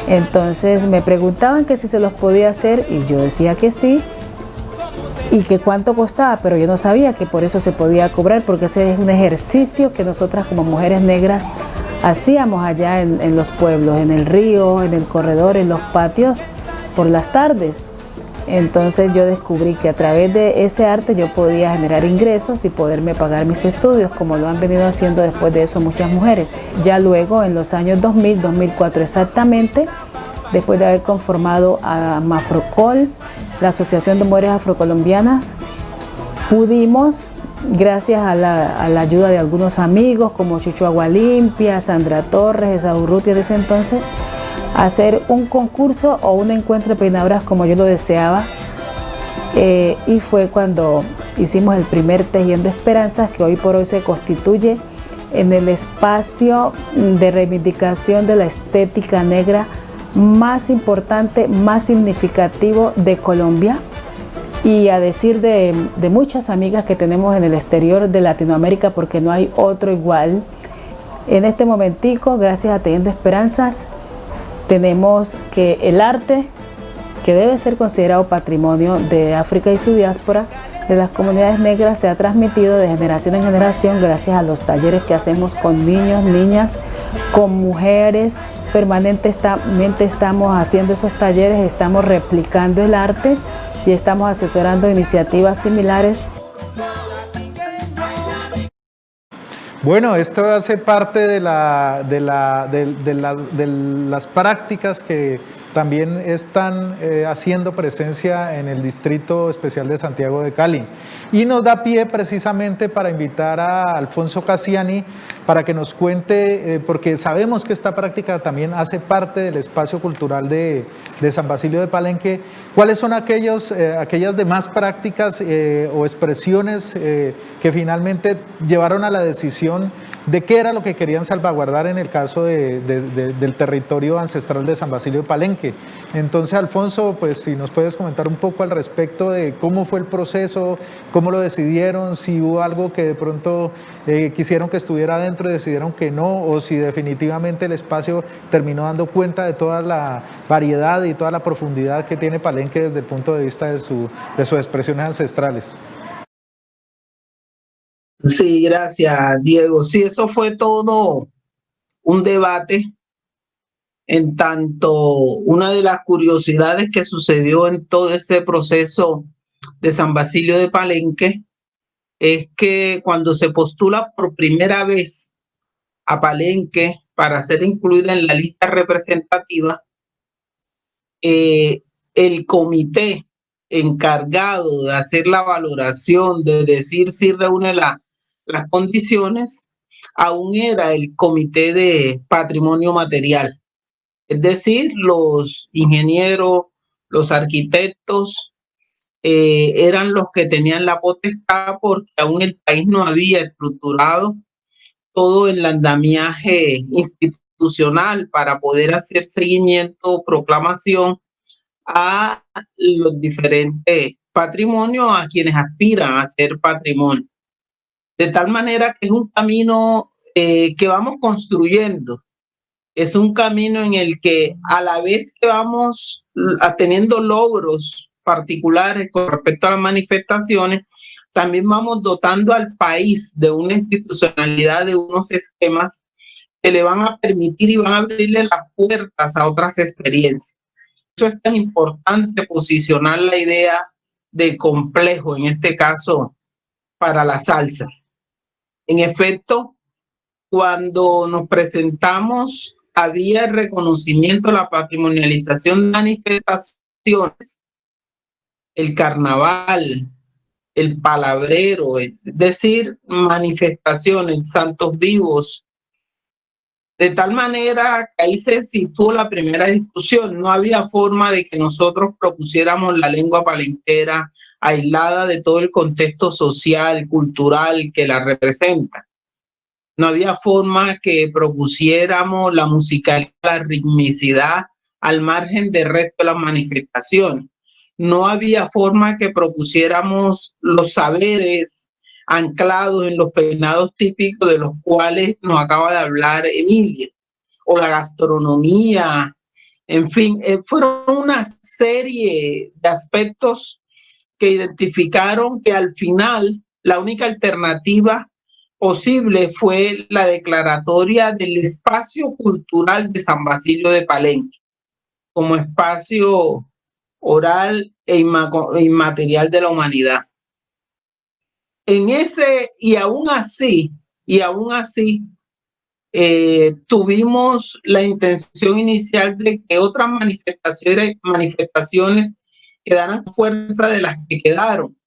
Entonces me preguntaban que si se los podía hacer y yo decía que sí y que cuánto costaba, pero yo no sabía que por eso se podía cobrar, porque ese es un ejercicio que nosotras como mujeres negras hacíamos allá en los pueblos, en el río, en el corredor, en los patios, por las tardes. Entonces yo descubrí que a través de ese arte yo podía generar ingresos y poderme pagar mis estudios, como lo han venido haciendo después de eso muchas mujeres. Ya luego, en los años 2000, 2004 exactamente, después de haber conformado a Mafrocol, la Asociación de Mujeres Afrocolombianas, pudimos, gracias a la ayuda de algunos amigos como Chucho Agualimpia, Sandra Torres, Esaú Rutia de ese entonces, hacer un concurso o un encuentro de peinadoras como yo lo deseaba, y fue cuando hicimos el primer Tejiendo Esperanzas, que hoy por hoy se constituye en el espacio de reivindicación de la estética negra más importante, más significativo de Colombia, y a decir de muchas amigas que tenemos en el exterior de Latinoamérica, porque no hay otro igual. En este momentico, gracias a Tejiendo Esperanzas, tenemos que el arte, que debe ser considerado patrimonio de África y su diáspora, de las comunidades negras, se ha transmitido de generación en generación gracias a los talleres que hacemos con niños, niñas, con mujeres. Permanentemente estamos haciendo esos talleres, estamos replicando el arte y estamos asesorando iniciativas similares. Bueno, esto hace parte de las prácticas que también están haciendo presencia en el Distrito Especial de Santiago de Cali. Y nos da pie precisamente para invitar a Alfonso Cassiani para que nos cuente, porque sabemos que esta práctica también hace parte del espacio cultural de San Basilio de Palenque. ¿Cuáles son aquellas demás prácticas o expresiones que finalmente llevaron a la decisión de qué era lo que querían salvaguardar en el caso del territorio ancestral de San Basilio de Palenque? Entonces, Alfonso, pues si nos puedes comentar un poco al respecto de cómo fue el proceso, cómo lo decidieron, si hubo algo que de pronto quisieron que estuviera adentro y decidieron que no, o si definitivamente el espacio terminó dando cuenta de toda la variedad y toda la profundidad que tiene Palenque desde el punto de vista de sus expresiones ancestrales. Sí, gracias, Diego. Sí, eso fue todo un debate. En tanto, una de las curiosidades que sucedió en todo ese proceso de San Basilio de Palenque es que cuando se postula por primera vez a Palenque para ser incluida en la lista representativa, el comité encargado de hacer la valoración, de decir si reúne las condiciones, aún era el Comité de Patrimonio Material. Es decir, los ingenieros, los arquitectos eran los que tenían la potestad, porque aún el país no había estructurado todo el andamiaje institucional para poder hacer seguimiento, proclamación a los diferentes patrimonios, a quienes aspiran a ser patrimonio. De tal manera que es un camino que vamos construyendo. Es un camino en el que a la vez que vamos teniendo logros particulares con respecto a las manifestaciones, también vamos dotando al país de una institucionalidad, de unos esquemas que le van a permitir y van a abrirle las puertas a otras experiencias. Eso es tan importante, posicionar la idea de complejo, en este caso, para la salsa. En efecto, cuando nos presentamos, había el reconocimiento, la patrimonialización de manifestaciones, el carnaval, el palabrero, es decir, manifestaciones, santos vivos, de tal manera que ahí se situó la primera discusión. No había forma de que nosotros propusiéramos la lengua palenquera aislada de todo el contexto social, cultural que la representa. No había forma que propusiéramos la musicalidad, la ritmicidad al margen del resto de las manifestaciones. No había forma que propusiéramos los saberes anclados en los peinados típicos de los cuales nos acaba de hablar Emilia, o la gastronomía, en fin, fueron una serie de aspectos que identificaron que al final la única alternativa posible fue la declaratoria del espacio cultural de San Basilio de Palenque como espacio oral e inmaterial de la humanidad. En ese, y aún así, tuvimos la intención inicial de que otras manifestaciones quedaran fuerza de las que quedaron,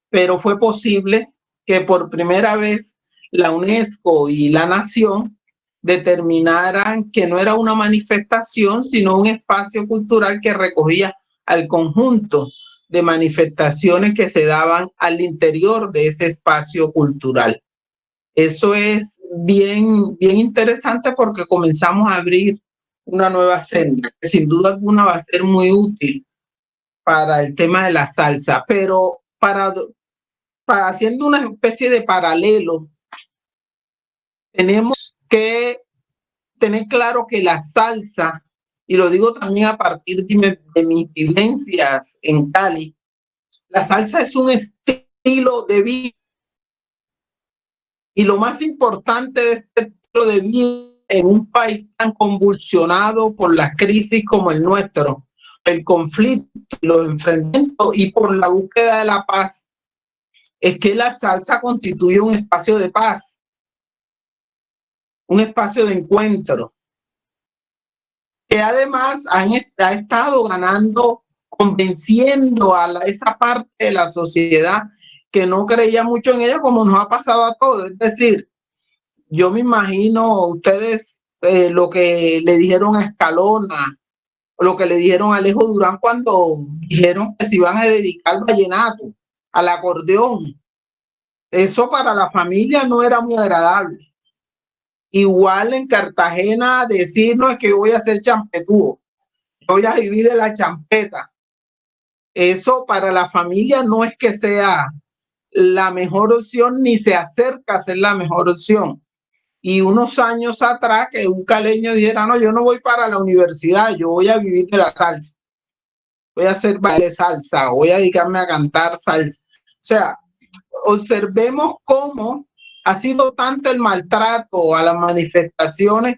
pero fue posible que por primera vez la UNESCO y la Nación determinaran que no era una manifestación, sino un espacio cultural que recogía al conjunto de manifestaciones que se daban al interior de ese espacio cultural. Eso es bien interesante porque comenzamos a abrir una nueva senda, que sin duda alguna va a ser muy útil para el tema de la salsa, pero para haciendo una especie de paralelo, tenemos que tener claro que la salsa, y lo digo también a partir de mis vivencias en Cali, la salsa es un estilo de vida. Y lo más importante de este estilo de vida en un país tan convulsionado por la crisis como el nuestro, el conflicto, los enfrentamientos y por la búsqueda de la paz, es que la salsa constituye un espacio de paz, un espacio de encuentro, que además ha estado ganando, convenciendo a esa parte de la sociedad que no creía mucho en ella, como nos ha pasado a todos. Es decir, yo me imagino ustedes lo que le dijeron a Escalona, o lo que le dijeron a Alejo Durán cuando dijeron que se iban a dedicar al vallenato, al acordeón. Eso para la familia no era muy agradable. Igual en Cartagena decirnos que voy a hacer champetúo, voy a vivir de la champeta. Eso para la familia no es que sea la mejor opción, ni se acerca a ser la mejor opción. Y unos años atrás que un caleño dijera, no, yo no voy para la universidad, yo voy a vivir de la salsa, voy a hacer baile salsa, voy a dedicarme a cantar salsa. O sea, observemos cómo ha sido tanto el maltrato a las manifestaciones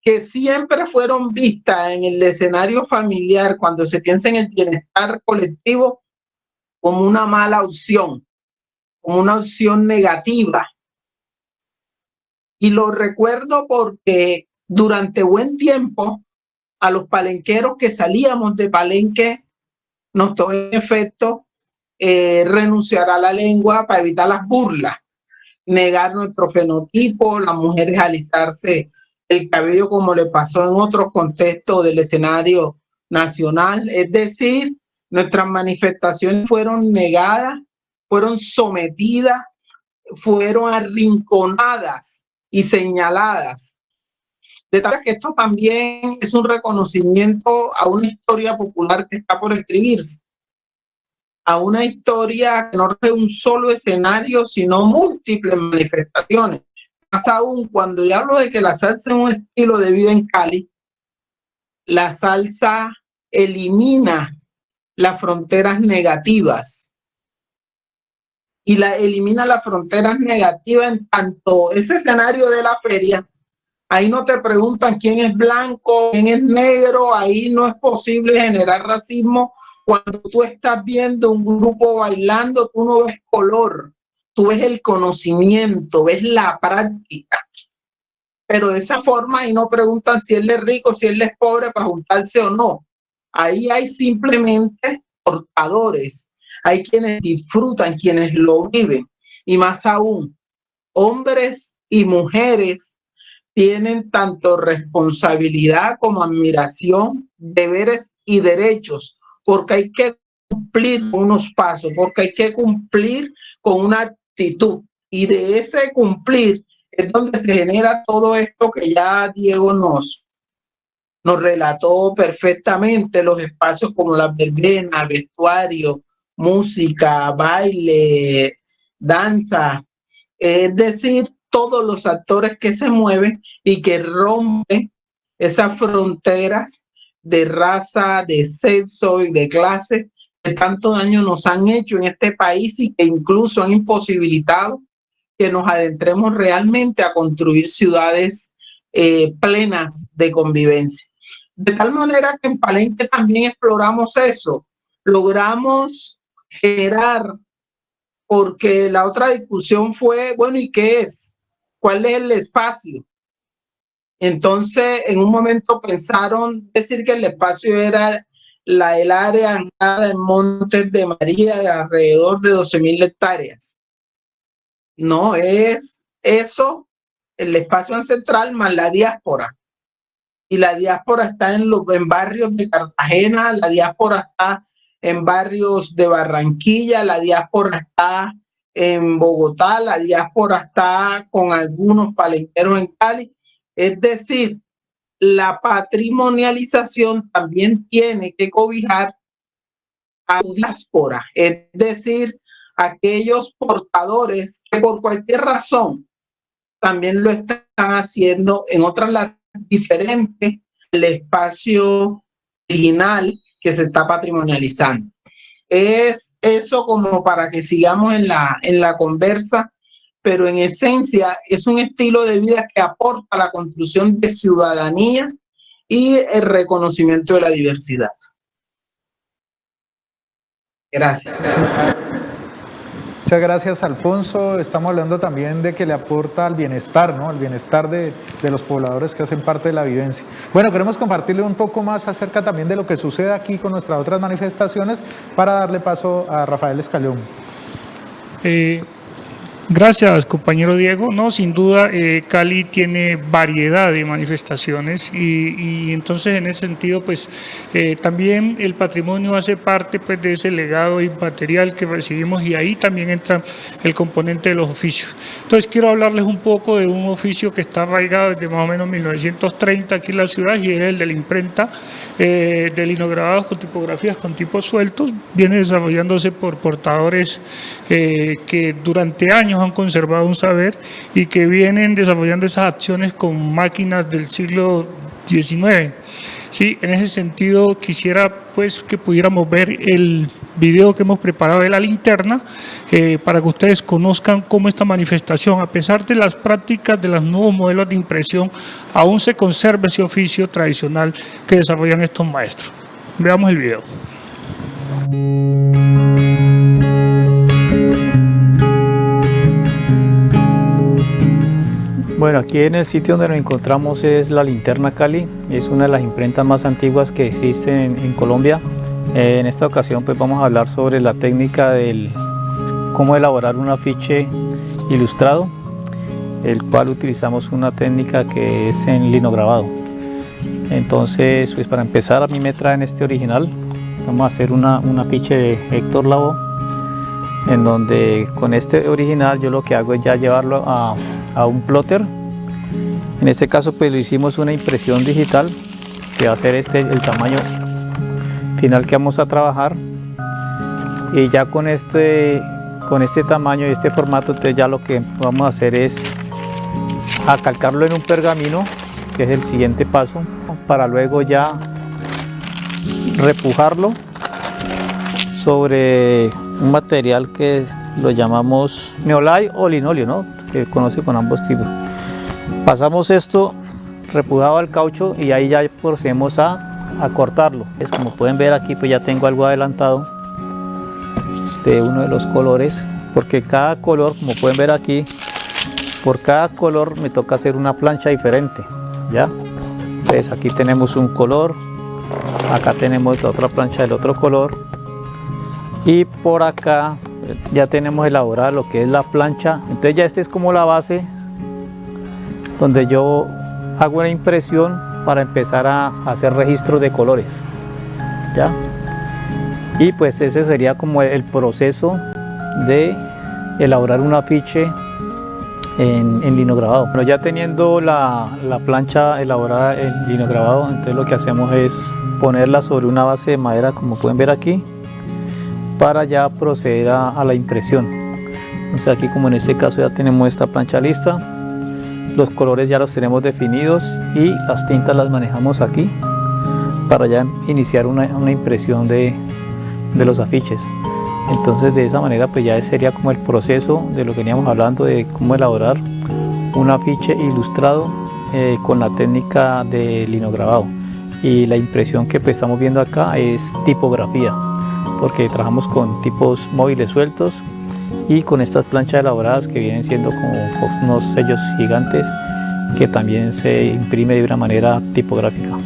que siempre fueron vistas en el escenario familiar, cuando se piensa en el bienestar colectivo, como una mala opción, como una opción negativa. Y lo recuerdo porque durante buen tiempo a los palenqueros que salíamos de Palenque nos tocó en efecto renunciar a la lengua para evitar las burlas, negar nuestro fenotipo, las mujeres alisarse el cabello como le pasó en otros contextos del escenario nacional. Es decir, nuestras manifestaciones fueron negadas, fueron sometidas, fueron arrinconadas y señaladas. De tal que esto también es un reconocimiento a una historia popular que está por escribirse, a una historia que no es un solo escenario, sino múltiples manifestaciones. Más aún, cuando yo hablo de que la salsa es un estilo de vida en Cali, la salsa elimina las fronteras negativas. Y elimina las fronteras negativas en tanto ese escenario de la feria, ahí no te preguntan quién es blanco, quién es negro, ahí no es posible generar racismo. Cuando tú estás viendo un grupo bailando, tú no ves color, tú ves el conocimiento, ves la práctica. Pero de esa forma ahí no preguntan si él es rico, si él es pobre para juntarse o no. Ahí hay simplemente portadores, hay quienes disfrutan, quienes lo viven. Y más aún, hombres y mujeres tienen tanto responsabilidad como admiración, deberes y derechos, porque hay que cumplir unos pasos, porque hay que cumplir con una actitud. Y de ese cumplir es donde se genera todo esto que ya Diego nos relató perfectamente, los espacios como las verbenas, vestuario, música, baile, danza, es decir, todos los actores que se mueven y que rompen esas fronteras de raza, de sexo y de clase que tanto daño nos han hecho en este país y que incluso han imposibilitado que nos adentremos realmente a construir ciudades plenas de convivencia. De tal manera que en Palenque también exploramos eso, logramos generar, porque la otra discusión fue, bueno, ¿y qué es? ¿Cuál es el espacio? Entonces, en un momento pensaron decir que el espacio era el área anclada en Montes de María de alrededor de 12.000 hectáreas. No, es eso, el espacio ancestral más la diáspora. Y la diáspora está en barrios de Cartagena, la diáspora está en barrios de Barranquilla, la diáspora está en Bogotá, la diáspora está con algunos palenqueros en Cali. Es decir, la patrimonialización también tiene que cobijar a la diáspora, es decir, aquellos portadores que por cualquier razón también lo están haciendo en otras latitudes diferentes al espacio original que se está patrimonializando. Es eso como para que sigamos en la conversa, pero en esencia es un estilo de vida que aporta a la construcción de ciudadanía y el reconocimiento de la diversidad. Gracias. Muchas gracias, Alfonso. Estamos hablando también de que le aporta al bienestar, ¿no? Al bienestar de los pobladores que hacen parte de la vivencia. Bueno, queremos compartirle un poco más acerca también de lo que sucede aquí con nuestras otras manifestaciones para darle paso a Rafael Escalón. Gracias, compañero Diego. No, sin duda, Cali tiene variedad de manifestaciones y entonces en ese sentido, pues también el patrimonio hace parte pues de ese legado inmaterial que recibimos y ahí también entra el componente de los oficios. Entonces quiero hablarles un poco de un oficio que está arraigado desde más o menos 1930 aquí en la ciudad y es el de la imprenta de linograbados con tipografías con tipos sueltos. Viene desarrollándose por portadores que durante años han conservado un saber y que vienen desarrollando esas acciones con máquinas del siglo XIX. Sí, en ese sentido quisiera pues que pudiéramos ver el video que hemos preparado de la linterna para que ustedes conozcan cómo esta manifestación, a pesar de las prácticas de los nuevos modelos de impresión, aún se conserva ese oficio tradicional que desarrollan estos maestros. Veamos el video. Bueno, aquí en el sitio donde nos encontramos es la Linterna Cali, es una de las imprentas más antiguas que existen en Colombia. En esta ocasión pues vamos a hablar sobre la técnica del cómo elaborar un afiche ilustrado, el cual utilizamos una técnica que es en linograbado. Entonces, pues para empezar, a mí me traen este original. Vamos a hacer un afiche de Héctor Lavoe, en donde con este original yo lo que hago es ya llevarlo a un plotter. En este caso pues lo hicimos una impresión digital, que va a ser el tamaño final que vamos a trabajar, y ya con este tamaño y este formato, entonces ya lo que vamos a hacer es calcarlo en un pergamino, que es el siguiente paso, para luego ya repujarlo sobre un material que lo llamamos neolay o linóleo, ¿no? Que conoce con ambos tipos. Pasamos esto repujado al caucho y ahí ya procedemos a cortarlo. Es como pueden ver aquí, pues ya tengo algo adelantado de uno de los colores, porque cada color, como pueden ver aquí, por cada color me toca hacer una plancha diferente, ¿ya? Entonces aquí tenemos un color, acá tenemos la otra plancha del otro color y por acá ya tenemos elaborada lo que es la plancha. Entonces ya esta es como la base donde yo hago una impresión para empezar a hacer registro de colores, ¿ya? Y pues ese sería como el proceso de elaborar un afiche en linograbado. Bueno, ya teniendo la plancha elaborada en linograbado, entonces lo que hacemos es ponerla sobre una base de madera, como pueden ver aquí, para ya proceder a la impresión. Entonces aquí, como en este caso, ya tenemos esta plancha lista, los colores ya los tenemos definidos y las tintas las manejamos aquí para ya iniciar una impresión de los afiches. Entonces de esa manera pues ya sería como el proceso de lo que veníamos hablando de cómo elaborar un afiche ilustrado con la técnica de linograbado. Y la impresión que pues estamos viendo acá es tipografía, porque trabajamos con tipos móviles sueltos y con estas planchas elaboradas que vienen siendo como unos sellos gigantes que también se imprime de una manera tipográfica.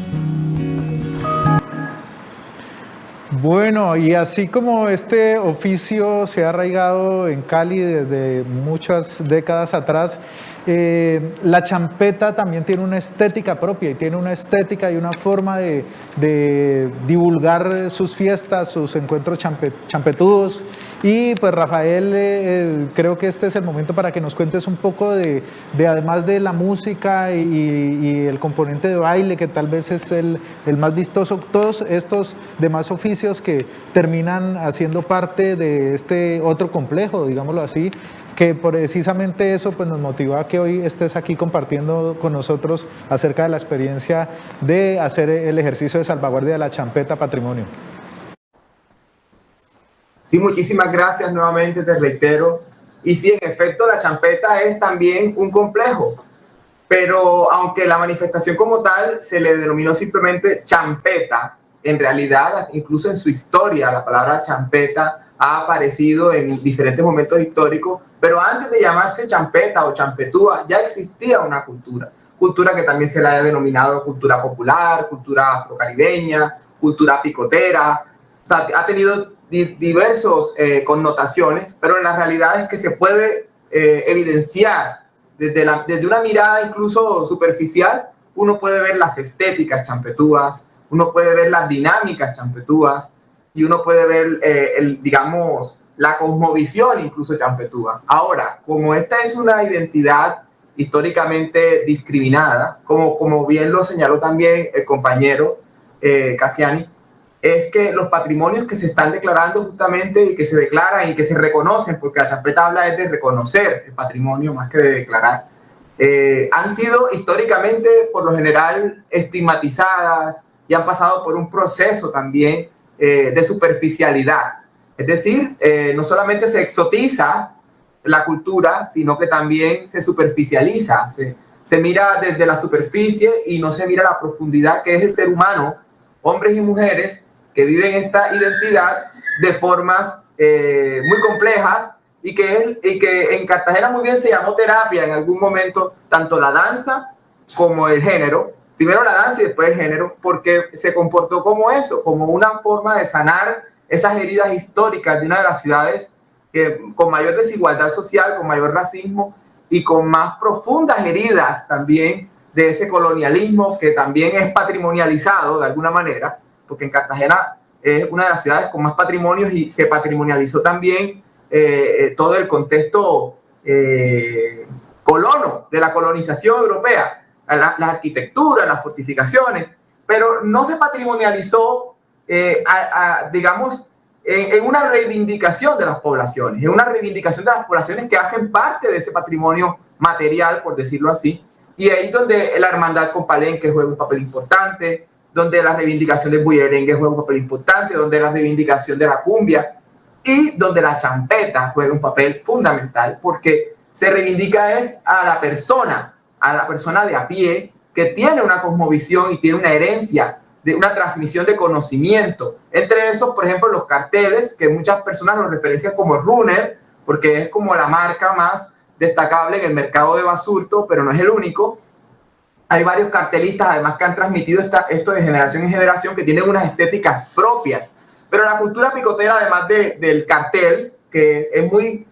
Bueno, y así como este oficio se ha arraigado en Cali desde muchas décadas atrás, la champeta también tiene una estética propia y tiene una estética y una forma de divulgar sus fiestas, sus encuentros champetudos. Y pues Rafael, creo que este es el momento para que nos cuentes un poco de además de la música y el componente de baile, que tal vez es el más vistoso, todos estos demás oficios que terminan haciendo parte de este otro complejo, digámoslo así, que precisamente eso pues nos motivó a que hoy estés aquí compartiendo con nosotros acerca de la experiencia de hacer el ejercicio de salvaguardia de la champeta patrimonio. Sí, muchísimas gracias nuevamente, te reitero. Y sí, en efecto, la champeta es también un complejo, pero aunque la manifestación como tal se le denominó simplemente champeta, en realidad, incluso en su historia, la palabra champeta ha aparecido en diferentes momentos históricos, pero antes de llamarse champeta o champetúa, ya existía una cultura que también se la ha denominado cultura popular, cultura afrocaribeña, cultura picotera, o sea, ha tenido diversas connotaciones, pero en la realidad es que se puede evidenciar desde una mirada incluso superficial, uno puede ver las estéticas champetúas, uno puede ver las dinámicas champetúas y uno puede ver, digamos, la cosmovisión incluso champetúa. Ahora, como esta es una identidad históricamente discriminada, como bien lo señaló también el compañero Cassiani, es que los patrimonios que se están declarando justamente y que se declaran y que se reconocen, porque la champeta habla de reconocer el patrimonio más que de declarar, han sido históricamente por lo general estigmatizadas y han pasado por un proceso también de superficialidad. Es decir, no solamente se exotiza la cultura, sino que también se superficializa, se mira desde la superficie y no se mira la profundidad que es el ser humano, hombres y mujeres que viven esta identidad de formas muy complejas y que en Cartagena muy bien se llamó terapia en algún momento, tanto la danza como el género, primero la danza y después el género, porque se comportó como eso, como una forma de sanar esas heridas históricas de una de las ciudades con mayor desigualdad social, con mayor racismo y con más profundas heridas también de ese colonialismo que también es patrimonializado de alguna manera, porque en Cartagena es una de las ciudades con más patrimonios y se patrimonializó también todo el contexto colono de la colonización europea, la arquitectura, las fortificaciones, pero no se patrimonializó, digamos, en una reivindicación de las poblaciones, en una reivindicación de las poblaciones que hacen parte de ese patrimonio material, por decirlo así, y ahí donde la hermandad con Palenque juega un papel importante, donde la reivindicación del bullerengue juega un papel importante, donde la reivindicación de la cumbia y donde la champeta juega un papel fundamental, porque se reivindica es a la persona de a pie que tiene una cosmovisión y tiene una herencia, de una transmisión de conocimiento. Entre esos, por ejemplo, los carteles, que muchas personas los referencian como runner, porque es como la marca más destacable en el mercado de Basurto, pero no es el único. Hay varios cartelistas, además, que han transmitido esto de generación en generación, que tienen unas estéticas propias. Pero la cultura picotera, además del cartel, que es muy,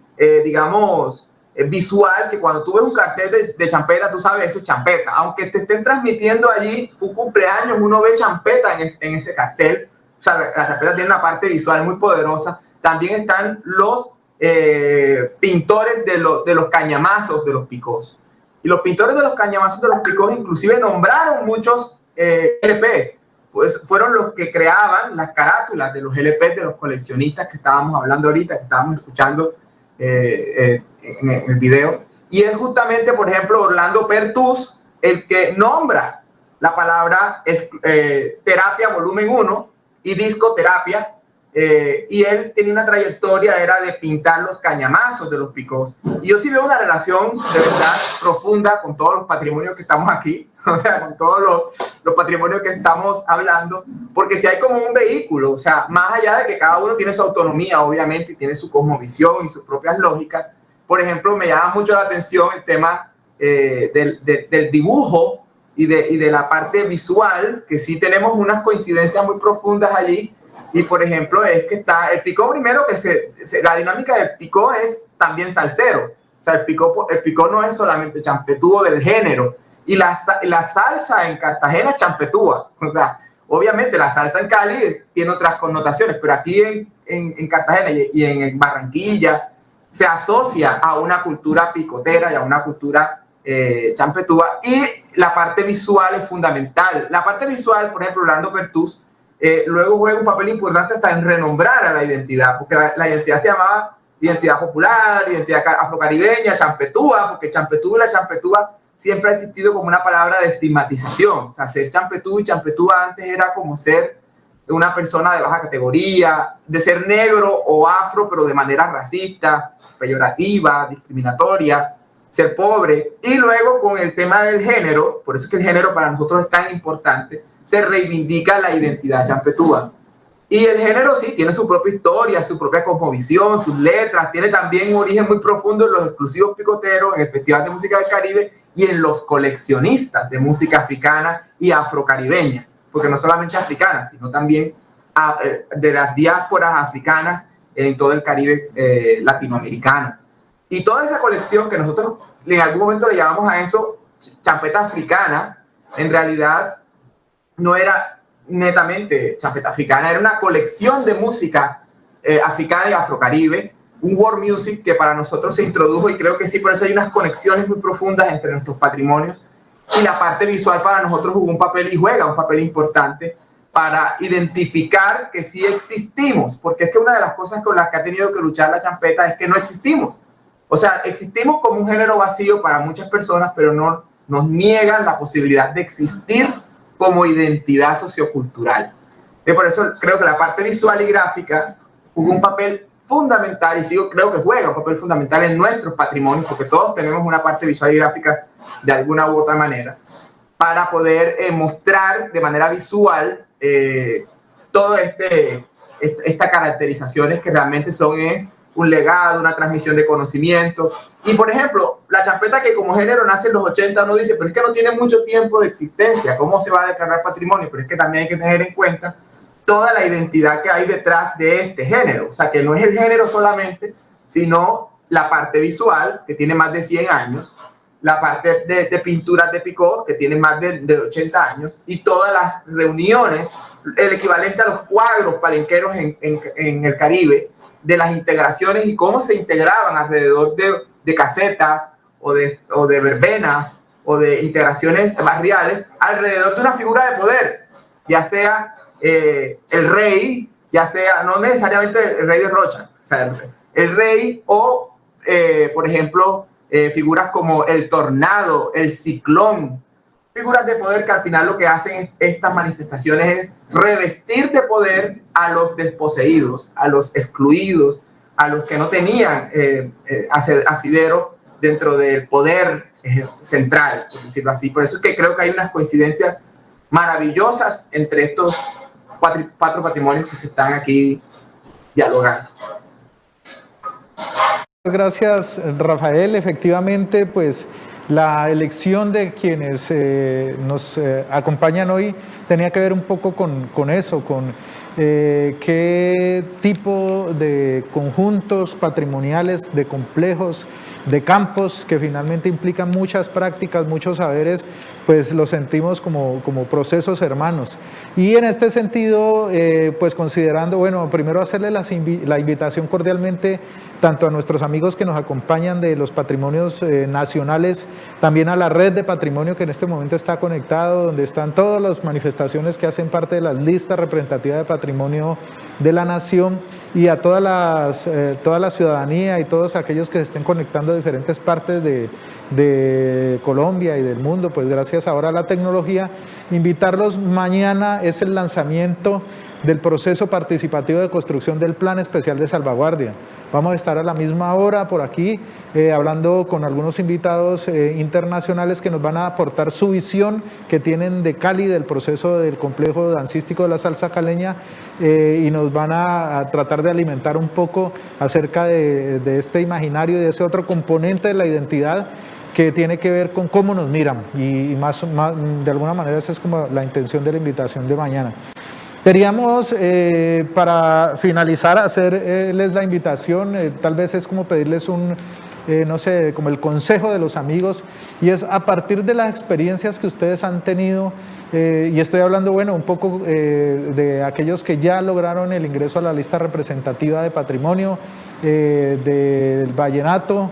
digamos, visual, que cuando tú ves un cartel de champeta, tú sabes, eso es champeta. Aunque te estén transmitiendo allí un cumpleaños, uno ve champeta en ese cartel. O sea, la champeta tiene una parte visual muy poderosa. También están los pintores de los cañamazos de los picos. Y los pintores de los cañamazos de los picos inclusive nombraron muchos LPs, pues fueron los que creaban las carátulas de los LPs de los coleccionistas que estábamos hablando ahorita, que estábamos escuchando en el video, y es justamente, por ejemplo, Orlando Pertús el que nombra la palabra terapia volumen 1 y discoterapia, y él tenía una trayectoria, era de pintar los cañamazos de los picós, y yo sí veo una relación de verdad profunda con todos los patrimonios que estamos aquí, o sea, con todos los patrimonios que estamos hablando, porque si hay como un vehículo, o sea, más allá de que cada uno tiene su autonomía, obviamente, y tiene su cosmovisión y sus propias lógicas. Por ejemplo, me llama mucho la atención el tema del dibujo y de la parte visual, que sí tenemos unas coincidencias muy profundas allí. Y por ejemplo, es que está el picó primero, la dinámica del picó es también salsero. O sea, el picó no es solamente champetúo del género. Y la salsa en Cartagena es champetúa. O sea, obviamente la salsa en Cali tiene otras connotaciones, pero aquí en Cartagena y en Barranquilla se asocia a una cultura picotera y a una cultura champetúa. Y la parte visual es fundamental. La parte visual, por ejemplo, Orlando Pertús, luego juega un papel importante hasta en renombrar a la identidad, porque la identidad se llamaba identidad popular, identidad afrocaribeña, champetúa, porque champetúa y la champetúa siempre ha existido como una palabra de estigmatización. O sea, ser champetú y champetúa antes era como ser una persona de baja categoría, de ser negro o afro, pero de manera racista, peyorativa, discriminatoria, ser pobre. Y luego con el tema del género, por eso es que el género para nosotros es tan importante, se reivindica la identidad champetúa. Y el género sí tiene su propia historia, su propia cosmovisión, sus letras, tiene también un origen muy profundo en los exclusivos picoteros, en el Festival de Música del Caribe y en los coleccionistas de música africana y afrocaribeña, porque no solamente africana, sino también de las diásporas africanas en todo el Caribe latinoamericano. Y toda esa colección que nosotros en algún momento le llamamos a eso champeta africana, en realidad no era netamente champeta africana, era una colección de música africana y afrocaribe, un world music que para nosotros se introdujo, y creo que sí, por eso hay unas conexiones muy profundas entre nuestros patrimonios, y la parte visual para nosotros jugó un papel y juega un papel importante para identificar que sí existimos, porque es que una de las cosas con las que ha tenido que luchar la champeta es que no existimos. O sea, existimos como un género vacío para muchas personas, pero no nos niegan la posibilidad de existir como identidad sociocultural. Y por eso creo que la parte visual y gráfica jugó un papel fundamental, y creo que juega un papel fundamental en nuestros patrimonios, porque todos tenemos una parte visual y gráfica de alguna u otra manera, para poder mostrar de manera visual todas estas caracterizaciones que realmente son un legado, una transmisión de conocimiento. Y por ejemplo, la champeta, que como género nace en los 80, uno dice, pero es que no tiene mucho tiempo de existencia, ¿cómo se va a declarar patrimonio? Pero es que también hay que tener en cuenta toda la identidad que hay detrás de este género. O sea, que no es el género solamente, sino la parte visual, que tiene más de 100 años, la parte de pinturas de picó, que tiene más de 80 años, y todas las reuniones, el equivalente a los cuadros palenqueros en el Caribe, de las integraciones y cómo se integraban alrededor de casetas o de verbenas o de integraciones barriales alrededor de una figura de poder, ya sea el rey, ya sea, no necesariamente el rey de Rocha, o sea, el rey o, por ejemplo, figuras como el tornado, el ciclón, figuras de poder que al final lo que hacen estas manifestaciones es revestir de poder a los desposeídos, a los excluidos, a los que no tenían asidero dentro del poder central, por decirlo así. Por eso es que creo que hay unas coincidencias maravillosas entre estos cuatro patrimonios que se están aquí dialogando. Gracias, Rafael. Efectivamente, pues la elección de quienes nos acompañan hoy tenía que ver un poco con eso, con qué tipo de conjuntos patrimoniales, de complejos, de campos que finalmente implican muchas prácticas, muchos saberes, pues los sentimos como procesos hermanos. Y en este sentido, pues considerando, bueno, primero hacerle la invitación cordialmente tanto a nuestros amigos que nos acompañan de los patrimonios nacionales, también a la red de patrimonio que en este momento está conectado, donde están todos los manifestantes estaciones que hacen parte de las listas representativas de patrimonio de la nación, y a toda la ciudadanía y todos aquellos que se estén conectando a diferentes partes de Colombia y del mundo, pues gracias ahora a la tecnología, invitarlos. Mañana es el lanzamiento del proceso participativo de construcción del Plan Especial de Salvaguardia. Vamos a estar a la misma hora por aquí hablando con algunos invitados internacionales que nos van a aportar su visión que tienen de Cali, del proceso del complejo dancístico de la salsa caleña, y nos van a tratar de alimentar un poco acerca de este imaginario y de ese otro componente de la identidad que tiene que ver con cómo nos miran, y más de alguna manera esa es como la intención de la invitación de mañana. Queríamos, para finalizar, hacerles la invitación, tal vez es como pedirles no sé, como el consejo de los amigos, y es a partir de las experiencias que ustedes han tenido, y estoy hablando, bueno, un poco de aquellos que ya lograron el ingreso a la lista representativa de patrimonio, del vallenato,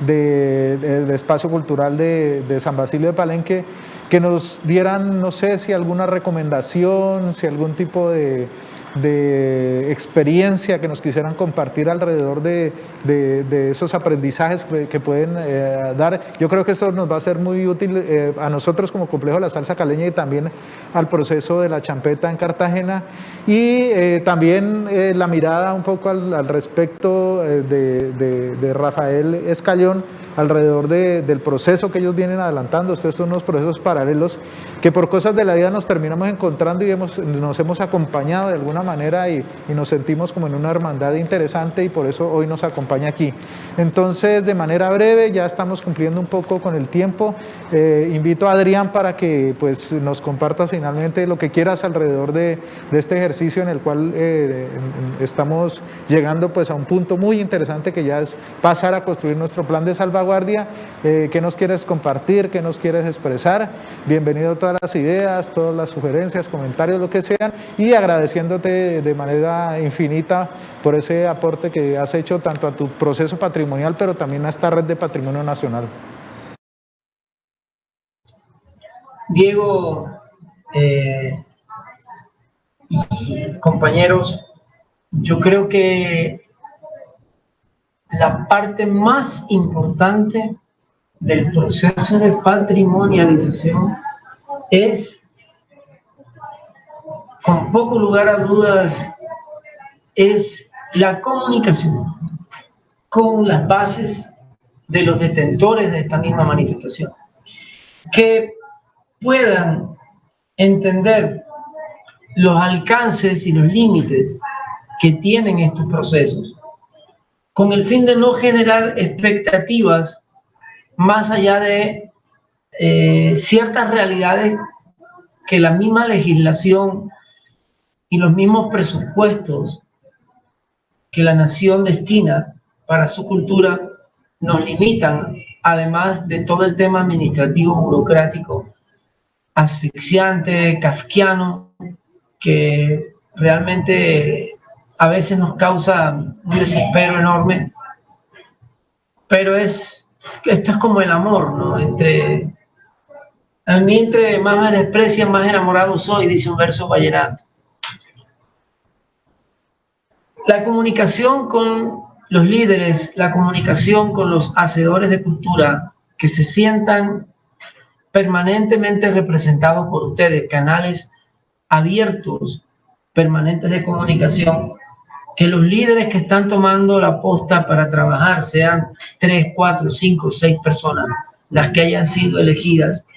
del espacio cultural de San Basilio de Palenque, que nos dieran, no sé, si alguna recomendación, si algún tipo de experiencia que nos quisieran compartir alrededor de esos aprendizajes que pueden dar. Yo creo que eso nos va a ser muy útil a nosotros como Complejo de la Salsa Caleña, y también al proceso de la champeta en Cartagena, y también la mirada un poco al respecto de Rafael Escayón alrededor del proceso que ellos vienen adelantando. Estos son unos procesos paralelos que por cosas de la vida nos terminamos encontrando y nos hemos acompañado de alguna manera, y nos sentimos como en una hermandad interesante, y por eso hoy nos acompaña aquí. Entonces, de manera breve, ya estamos cumpliendo un poco con el tiempo. Invito a Adrián para que pues nos comparta finalmente lo que quieras alrededor de este ejercicio en el cual estamos llegando pues a un punto muy interesante, que ya es pasar a construir nuestro plan de salvaguardia. ¿Qué nos quieres compartir? ¿Qué nos quieres expresar? Bienvenido a todas las ideas, todas las sugerencias, comentarios, lo que sean, y agradeciéndote de manera infinita por ese aporte que has hecho tanto a tu proceso patrimonial, pero también a esta red de patrimonio nacional. Diego y compañeros, yo creo que la parte más importante del proceso de patrimonialización es, con poco lugar a dudas, es la comunicación con las bases de los detentores de esta misma manifestación, que puedan entender los alcances y los límites que tienen estos procesos, con el fin de no generar expectativas más allá de ciertas realidades que la misma legislación y los mismos presupuestos que la nación destina para su cultura nos limitan, además de todo el tema administrativo burocrático asfixiante, kafkiano, que realmente a veces nos causa un desespero enorme. Pero esto es como el amor, ¿no? A mí entre más me desprecian, más enamorado soy, dice un verso vallenato. La comunicación con los líderes, la comunicación con los hacedores de cultura, que se sientan permanentemente representados por ustedes, canales abiertos, permanentes de comunicación, que los líderes que están tomando la posta para trabajar sean 3, 4, 5, 6 personas, las que hayan sido elegidas,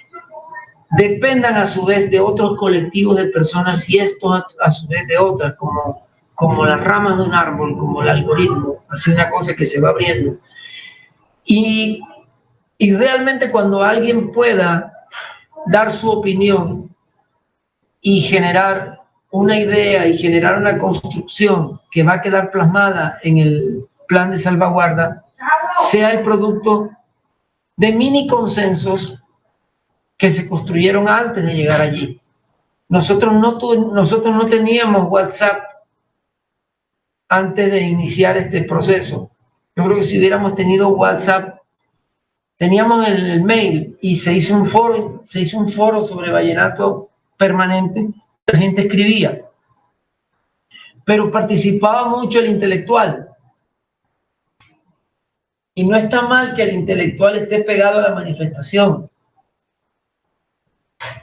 dependan a su vez de otros colectivos de personas, y estos a su vez de otras, como las ramas de un árbol, como el algoritmo, así una cosa que se va abriendo. Y realmente cuando alguien pueda dar su opinión y generar una idea y generar una construcción que va a quedar plasmada en el plan de salvaguarda, sea el producto de mini consensos que se construyeron antes de llegar allí. Nosotros no teníamos WhatsApp antes de iniciar este proceso. Yo creo que si hubiéramos tenido WhatsApp, teníamos el mail, y se hizo un foro sobre vallenato permanente, la gente escribía, pero participaba mucho el intelectual. Y no está mal que el intelectual esté pegado a la manifestación,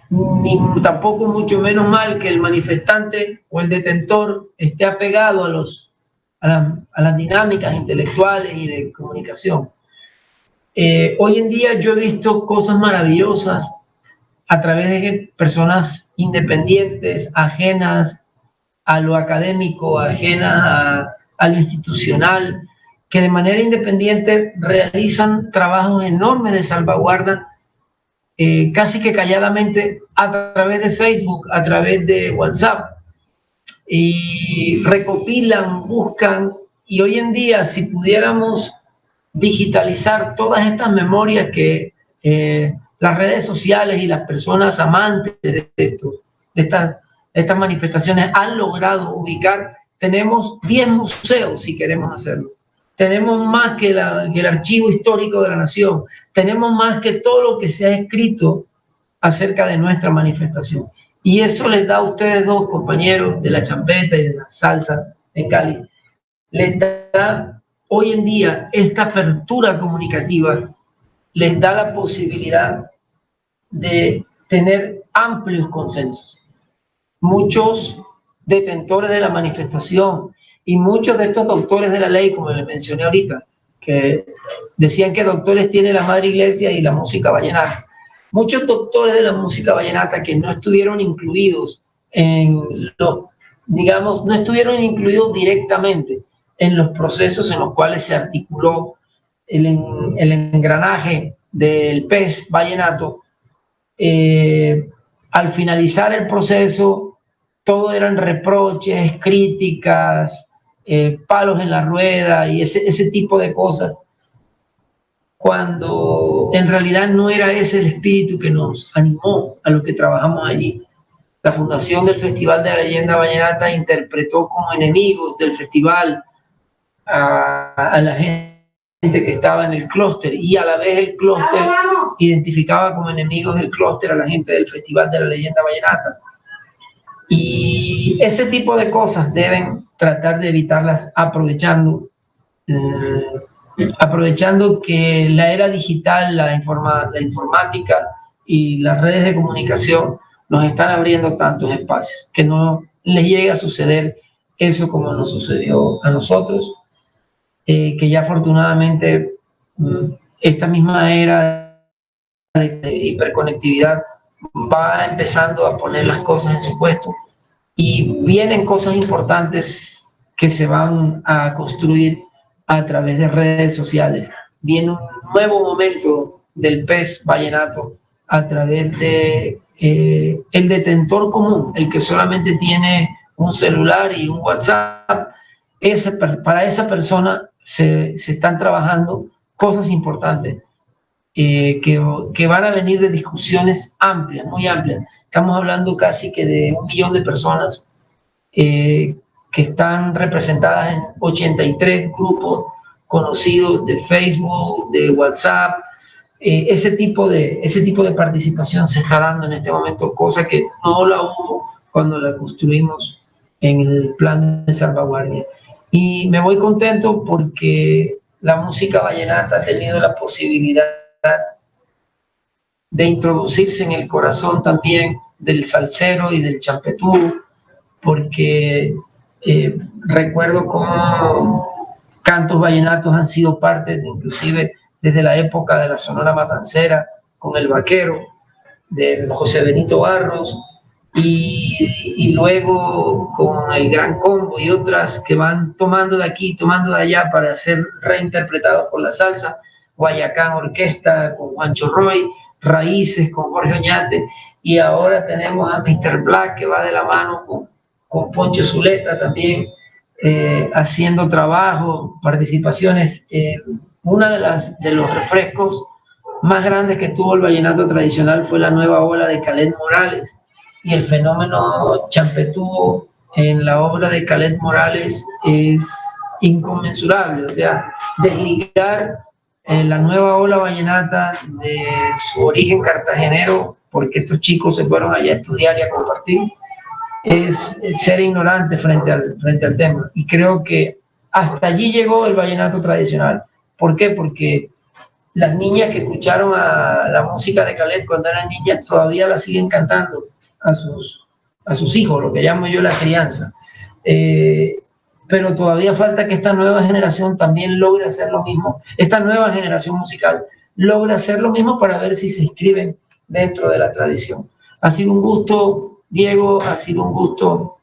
ni tampoco mucho menos mal que el manifestante o el detentor esté apegado a las dinámicas intelectuales y de comunicación. Hoy en día yo he visto cosas maravillosas a través de personas independientes, ajenas a lo académico, ajenas a lo institucional, que de manera independiente realizan trabajos enormes de salvaguarda, casi que calladamente, a través de Facebook, a través de WhatsApp, y recopilan, buscan, y hoy en día, si pudiéramos digitalizar todas estas memorias que las redes sociales y las personas amantes de estas manifestaciones han logrado ubicar, tenemos 10 museos si queremos hacerlo. Tenemos más que el archivo histórico de la nación, tenemos más que todo lo que se ha escrito acerca de nuestra manifestación. Y eso les da a ustedes dos, compañeros de la champeta y de la salsa en Cali, les da hoy en día esta apertura comunicativa, les da la posibilidad de tener amplios consensos. Muchos detentores de la manifestación y muchos de estos doctores de la ley, como les mencioné ahorita, que decían que doctores tiene la Madre Iglesia y la música vallenata. Muchos doctores de la música vallenata que no estuvieron incluidos no estuvieron incluidos directamente en los procesos en los cuales se articuló el engranaje del PES vallenato. Al finalizar el proceso, todo eran reproches, críticas, palos en la rueda y ese tipo de cosas, cuando en realidad no era ese el espíritu que nos animó a los que trabajamos allí. La fundación del Festival de la Leyenda Vallenata interpretó como enemigos del festival a la gente que estaba en el clúster, y a la vez el clúster identificaba como enemigos del clúster a la gente del Festival de la Leyenda Vallenata. Y ese tipo de cosas deben tratar de evitarlas aprovechando que la era digital, la informática y las redes de comunicación nos están abriendo tantos espacios, que no les llegue a suceder eso como nos sucedió a nosotros, que ya afortunadamente esta misma era de hiperconectividad va empezando a poner las cosas en su puesto, y vienen cosas importantes que se van a construir a través de redes sociales. Viene un nuevo momento del PES vallenato a través de el detentor común, el que solamente tiene un celular y un WhatsApp. Para esa persona se están trabajando cosas importantes que van a venir de discusiones amplias, muy amplias. Estamos hablando casi que de 1 millón de personas que están representadas en 83 grupos conocidos de Facebook, de WhatsApp. Ese tipo de participación se está dando en este momento, cosa que no la hubo cuando la construimos en el plan de salvaguardia. Y me voy contento porque la música vallenata ha tenido la posibilidad de introducirse en el corazón también del salsero y del champetú, porque recuerdo cómo cantos vallenatos han sido parte, inclusive desde la época de la Sonora Matancera, con El Vaquero, de José Benito Barros, y luego con El Gran Combo y otras que van tomando de aquí, tomando de allá para ser reinterpretados por la salsa. Guayacán Orquesta con Juancho Roy, Raíces con Jorge Oñate, y ahora tenemos a Mr. Black, que va de la mano con Poncho Zuleta también, haciendo trabajo, participaciones. Una de los refrescos más grandes que tuvo el vallenato tradicional fue la nueva ola de Caled Morales, y el fenómeno champetú en la obra de Caled Morales es inconmensurable. O sea, desligar la nueva ola vallenata de su origen cartagenero porque estos chicos se fueron allá a estudiar y a compartir, es ser ignorante frente al tema. Y creo que hasta allí llegó el vallenato tradicional. ¿Por qué? Porque las niñas que escucharon a la música de Khaled cuando eran niñas todavía la siguen cantando a sus hijos, lo que llamo yo la crianza. Pero todavía falta que esta nueva generación también logre hacer lo mismo, esta nueva generación musical logre hacer lo mismo para ver si se inscriben dentro de la tradición. Ha sido un gusto, Diego, ha sido un gusto,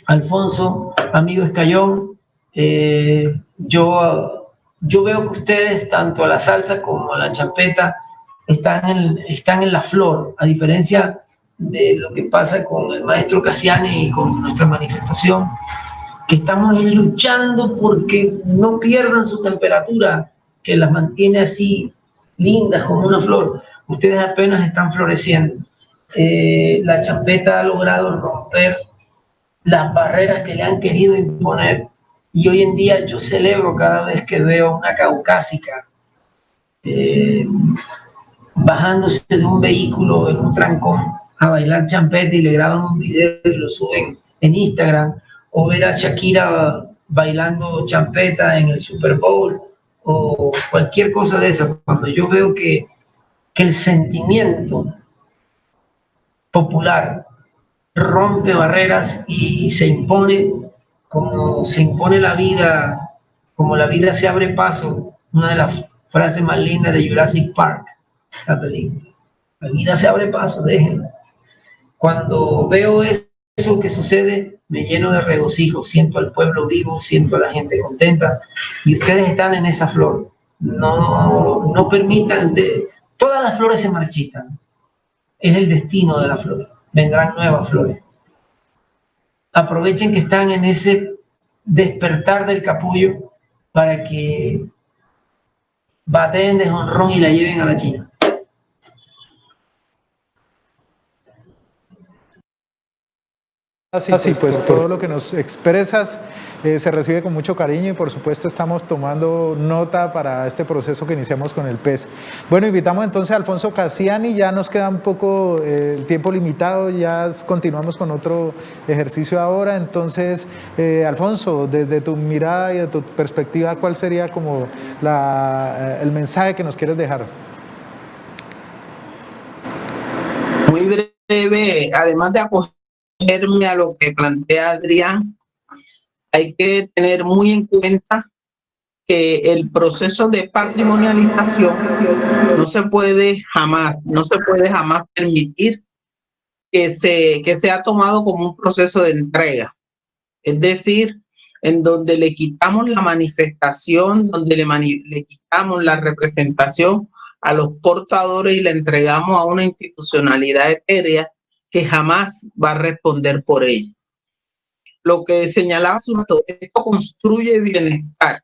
Alfonso, amigo Escayón. Yo veo que ustedes, tanto la salsa como la champeta, están en la flor, a diferencia de lo que pasa con el maestro Cassiani y con nuestra manifestación, que estamos luchando porque no pierdan su temperatura, que las mantiene así lindas como una flor. Ustedes apenas están floreciendo. La champeta ha logrado romper las barreras que le han querido imponer, y hoy en día yo celebro cada vez que veo una caucásica bajándose de un vehículo en un trancón a bailar champeta y le graban un video y lo suben en Instagram, o ver a Shakira bailando champeta en el Super Bowl o cualquier cosa de esa. Cuando yo veo que el sentimiento popular rompe barreras y se impone, como se impone la vida, como la vida se abre paso, una de las frases más lindas de Jurassic Park, la película. La vida se abre paso, déjenla. Cuando veo eso que sucede, me lleno de regocijo, siento al pueblo vivo, siento a la gente contenta, y ustedes están en esa flor. No permitan, todas las flores se marchitan, es el destino de la flor, vendrán nuevas flores. Aprovechen que están en ese despertar del capullo para que bateen de jonrón y la lleven a la China. Así pues todo lo que nos expresas se recibe con mucho cariño, y por supuesto estamos tomando nota para este proceso que iniciamos con el PES. Bueno, invitamos entonces a Alfonso Cassiani, ya nos queda un poco el tiempo limitado, ya continuamos con otro ejercicio ahora. Entonces, Alfonso, desde tu mirada y de tu perspectiva, ¿cuál sería como el mensaje que nos quieres dejar? Muy breve, además de acogerme a lo que plantea Adrián, hay que tener muy en cuenta que el proceso de patrimonialización no se puede jamás permitir que sea tomado como un proceso de entrega. Es decir, en donde le quitamos la manifestación, donde le quitamos la representación a los portadores y la entregamos a una institucionalidad etérea que jamás va a responder por ella. Lo que señalaba esto construye bienestar,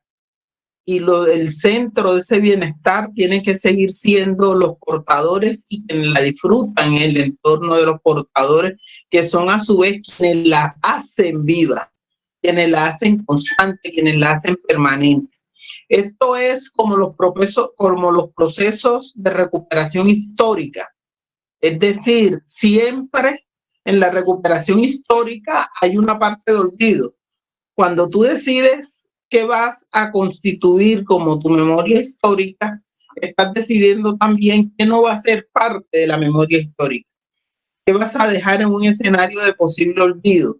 y el centro de ese bienestar tiene que seguir siendo los portadores y quienes la disfrutan en el entorno de los portadores, que son a su vez quienes la hacen viva, quienes la hacen constante, quienes la hacen permanente. Esto es como los procesos de recuperación histórica. Es decir, siempre en la recuperación histórica hay una parte de olvido. Cuando tú decides que vas a constituir como tu memoria histórica, estás decidiendo también que no va a ser parte de la memoria histórica, que vas a dejar en un escenario de posible olvido.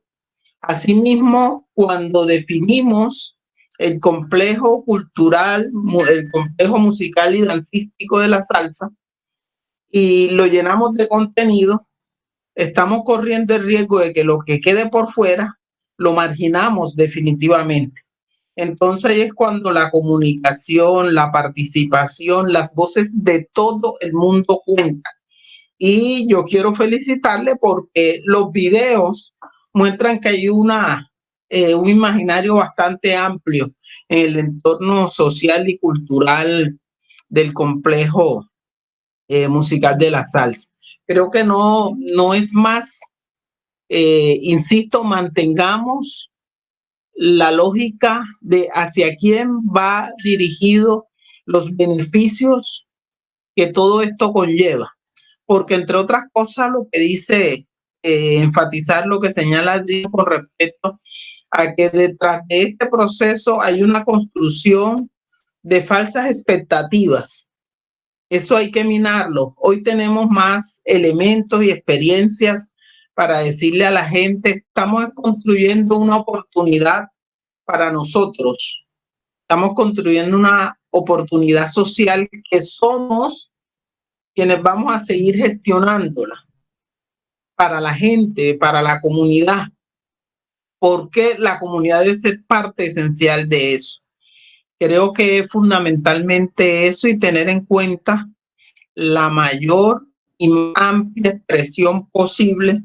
Asimismo, cuando definimos el complejo cultural, el complejo musical y dancístico de la salsa, y lo llenamos de contenido, estamos corriendo el riesgo de que lo que quede por fuera lo marginamos definitivamente. Entonces es cuando la comunicación, la participación, las voces de todo el mundo cuentan. Y yo quiero felicitarle porque los videos muestran que hay un imaginario bastante amplio en el entorno social y cultural del complejo musical de la salsa. Creo que no es más, insisto, mantengamos la lógica de hacia quién va dirigido los beneficios que todo esto conlleva, porque entre otras cosas lo que dice, enfatizar lo que señala Adrián con respecto a que detrás de este proceso hay una construcción de falsas expectativas. Eso hay que minarlo. Hoy tenemos más elementos y experiencias para decirle a la gente, estamos construyendo una oportunidad para nosotros. Estamos construyendo una oportunidad social que somos quienes vamos a seguir gestionándola para la gente, para la comunidad, porque la comunidad debe ser parte esencial de eso. Creo que es fundamentalmente eso y tener en cuenta la mayor y más amplia expresión posible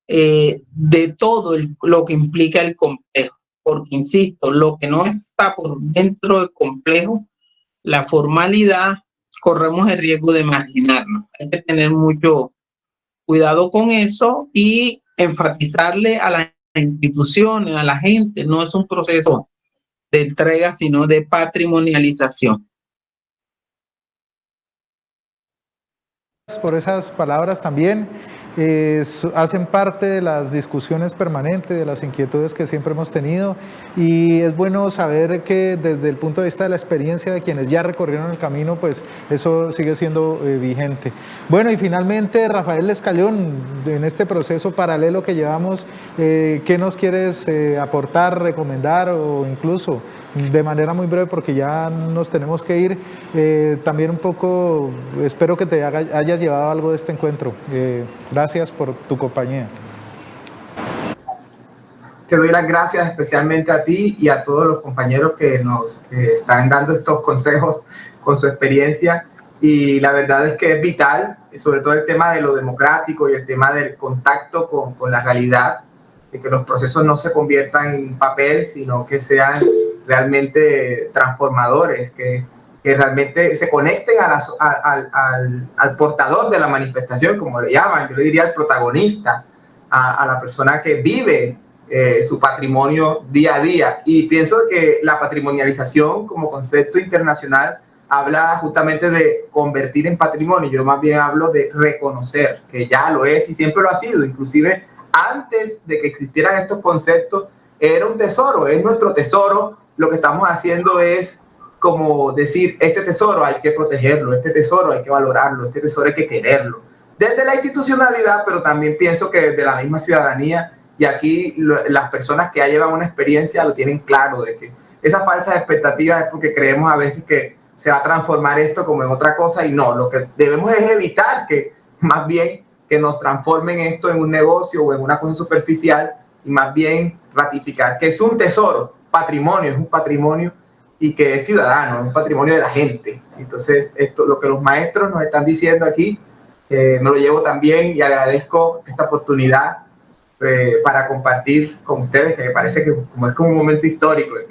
de todo lo que implica el complejo. Porque, insisto, lo que no está por dentro del complejo, la formalidad, corremos el riesgo de marginarnos. Hay que tener mucho cuidado con eso y enfatizarle a las instituciones, a la gente, no es un proceso de entrega, sino de patrimonialización. Por esas palabras también. Hacen parte de las discusiones permanentes, de las inquietudes que siempre hemos tenido, y es bueno saber que desde el punto de vista de la experiencia de quienes ya recorrieron el camino, pues eso sigue siendo vigente. Bueno, y finalmente, Rafael Escalión, en este proceso paralelo que llevamos, ¿qué nos quieres aportar, recomendar o incluso de manera muy breve, porque ya nos tenemos que ir, también un poco, espero que te hayas llevado algo de este encuentro? Gracias por tu compañía. Te doy las gracias especialmente a ti y a todos los compañeros que nos están dando estos consejos con su experiencia, y la verdad es que es vital, sobre todo el tema de lo democrático y el tema del contacto con la realidad, de que los procesos no se conviertan en papel, sino que sean realmente transformadores, que realmente se conecten al portador de la manifestación, como le llaman, yo le diría al protagonista, a la persona que vive su patrimonio día a día. Y pienso que la patrimonialización como concepto internacional habla justamente de convertir en patrimonio. Yo más bien hablo de reconocer que ya lo es y siempre lo ha sido, inclusive antes de que existieran estos conceptos era un tesoro, es nuestro tesoro. Lo que estamos haciendo es como decir, este tesoro hay que protegerlo, este tesoro hay que valorarlo, este tesoro hay que quererlo. Desde la institucionalidad, pero también pienso que desde la misma ciudadanía, y aquí las personas que ya llevan una experiencia lo tienen claro, de que esas falsas expectativas es porque creemos a veces que se va a transformar esto como en otra cosa, y no, lo que debemos es evitar que más bien que nos transformen esto en un negocio o en una cosa superficial, y más bien ratificar que es un tesoro, patrimonio, es un patrimonio y que es ciudadano, es un patrimonio de la gente. Entonces, esto, lo que los maestros nos están diciendo aquí, me lo llevo también y agradezco esta oportunidad para compartir con ustedes, que me parece que como es como un momento histórico el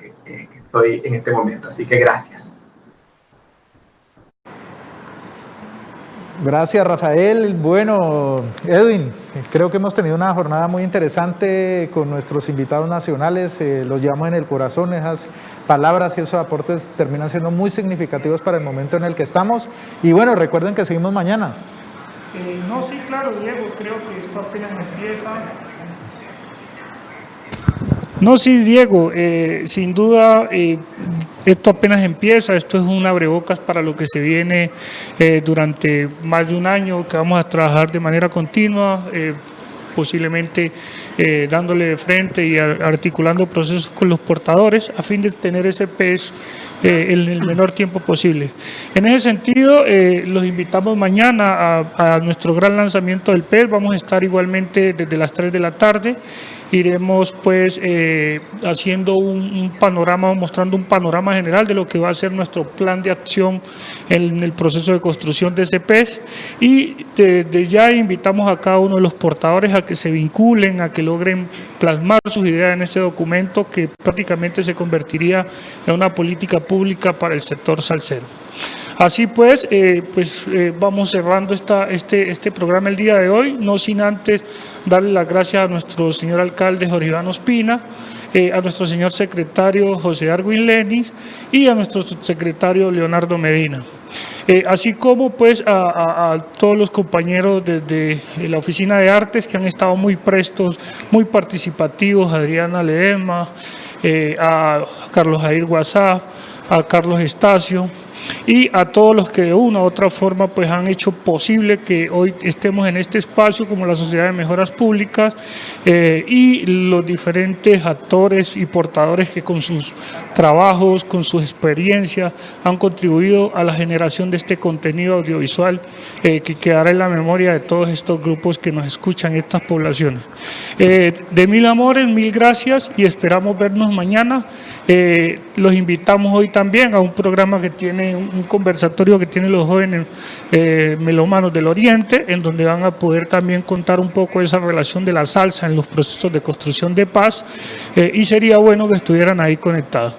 que estoy en este momento. Así que gracias. Gracias, Rafael. Bueno, Edwin, creo que hemos tenido una jornada muy interesante con nuestros invitados nacionales. Los llevamos en el corazón. Esas palabras y esos aportes terminan siendo muy significativos para el momento en el que estamos. Y bueno, recuerden que seguimos mañana. No, sí, claro, Diego, creo que esto apenas empieza. No, sí, Diego, sin duda esto apenas empieza, esto es un abrebocas para lo que se viene durante más de un año, que vamos a trabajar de manera continua, posiblemente dándole de frente y articulando procesos con los portadores a fin de tener ese PES en el menor tiempo posible. En ese sentido, los invitamos mañana a nuestro gran lanzamiento del PES. Vamos a estar igualmente desde las 3 de la tarde. Iremos pues haciendo un panorama, mostrando un panorama general de lo que va a ser nuestro plan de acción en el proceso de construcción de ese PES, y desde ya invitamos a cada uno de los portadores a que se vinculen, a que logren plasmar sus ideas en ese documento que prácticamente se convertiría en una política pública para el sector salsero. Así pues, vamos cerrando este programa el día de hoy, no sin antes darle las gracias a nuestro señor alcalde Jorge Iván Ospina, a nuestro señor secretario José Darwin Lenis y a nuestro subsecretario Leonardo Medina. así como pues a todos los compañeros desde la Oficina de Artes que han estado muy prestos, muy participativos, a Adriana Ledesma, a Carlos Jair Guasá, a Carlos Estacio, y a todos los que de una u otra forma pues han hecho posible que hoy estemos en este espacio como la Sociedad de Mejoras Públicas y los diferentes actores y portadores que con sus trabajos, con sus experiencias han contribuido a la generación de este contenido audiovisual que quedará en la memoria de todos estos grupos que nos escuchan en estas poblaciones. De mil amores, mil gracias y esperamos vernos mañana. Los invitamos hoy también a un programa que tiene un conversatorio que tienen los jóvenes melómanos del Oriente, en donde van a poder también contar un poco esa relación de la salsa en los procesos de construcción de paz y sería bueno que estuvieran ahí conectados.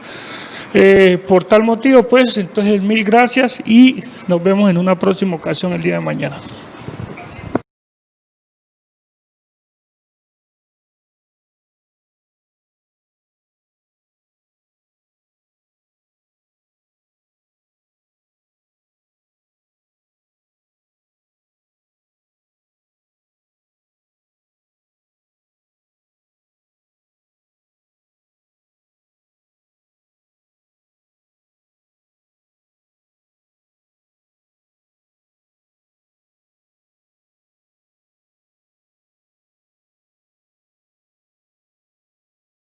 Por tal motivo, pues, entonces mil gracias y nos vemos en una próxima ocasión el día de mañana.